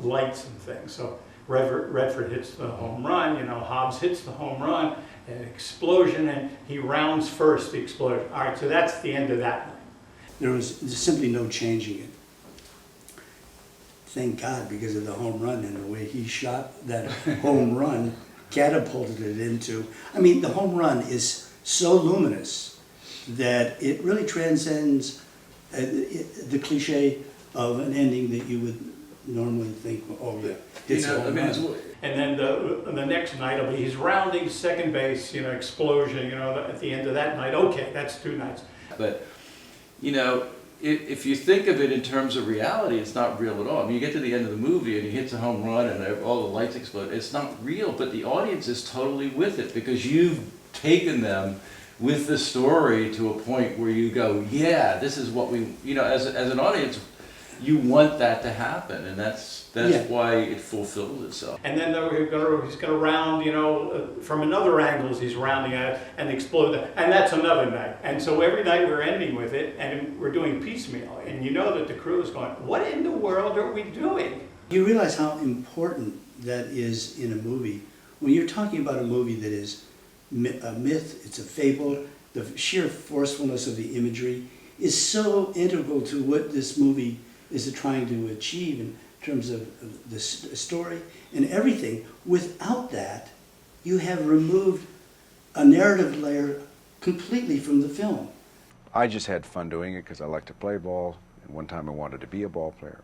lights and things. So Redford hits the home run, you know, Hobbs hits the home run, an explosion, and he rounds first the explosion. All right, so that's the end of that night.
There's simply no changing it. Thank God, because of the home run and the way he shot that home run, catapulted it into, I mean, the home run is so luminous that it really transcends the cliche of an ending that you would normally think, oh, yeah, it's a home run.
And then the next night will be he's rounding second base, you know, explosion, you know, at the end of that night. Okay, that's 2 nights.
But, you know, if you think of it in terms of reality, it's not real at all. I mean, you get to the end of the movie and he hits a home run and all the lights explode. It's not real, but the audience is totally with it because you've taken them with the story to a point where you go, yeah, this is what we, you know, as an audience, you want that to happen, and that's why it fulfills itself.
And then he's going to round, you know, from another angle as he's rounding at it and explode that, and that's another night. And so every night we're ending with it, and we're doing piecemeal, and you know that the crew is going, what in the world are we doing?
You realize how important that is in a movie. When you're talking about a movie that is a myth, it's a fable, the sheer forcefulness of the imagery is so integral to what this movie is trying to achieve in terms of the story and everything. Without that, you have removed a narrative layer completely from the film.
I just had fun doing it because I like to play ball, and one time I wanted to be a ball player.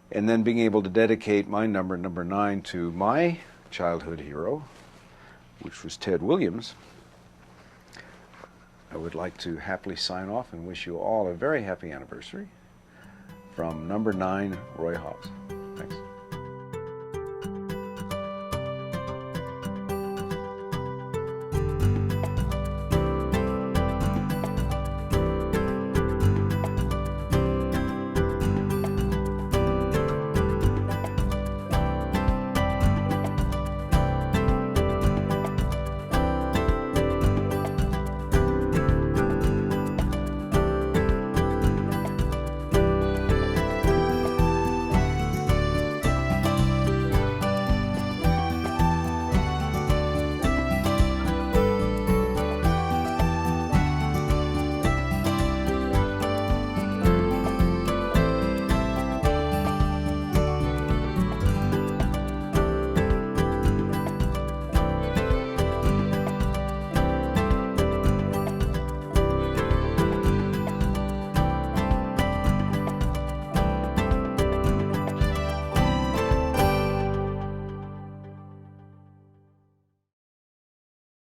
And then being able to dedicate my number 9, to my childhood hero, which was Ted Williams, I would like to happily sign off and wish you all a very happy anniversary. From number 9, Roy Hobbs.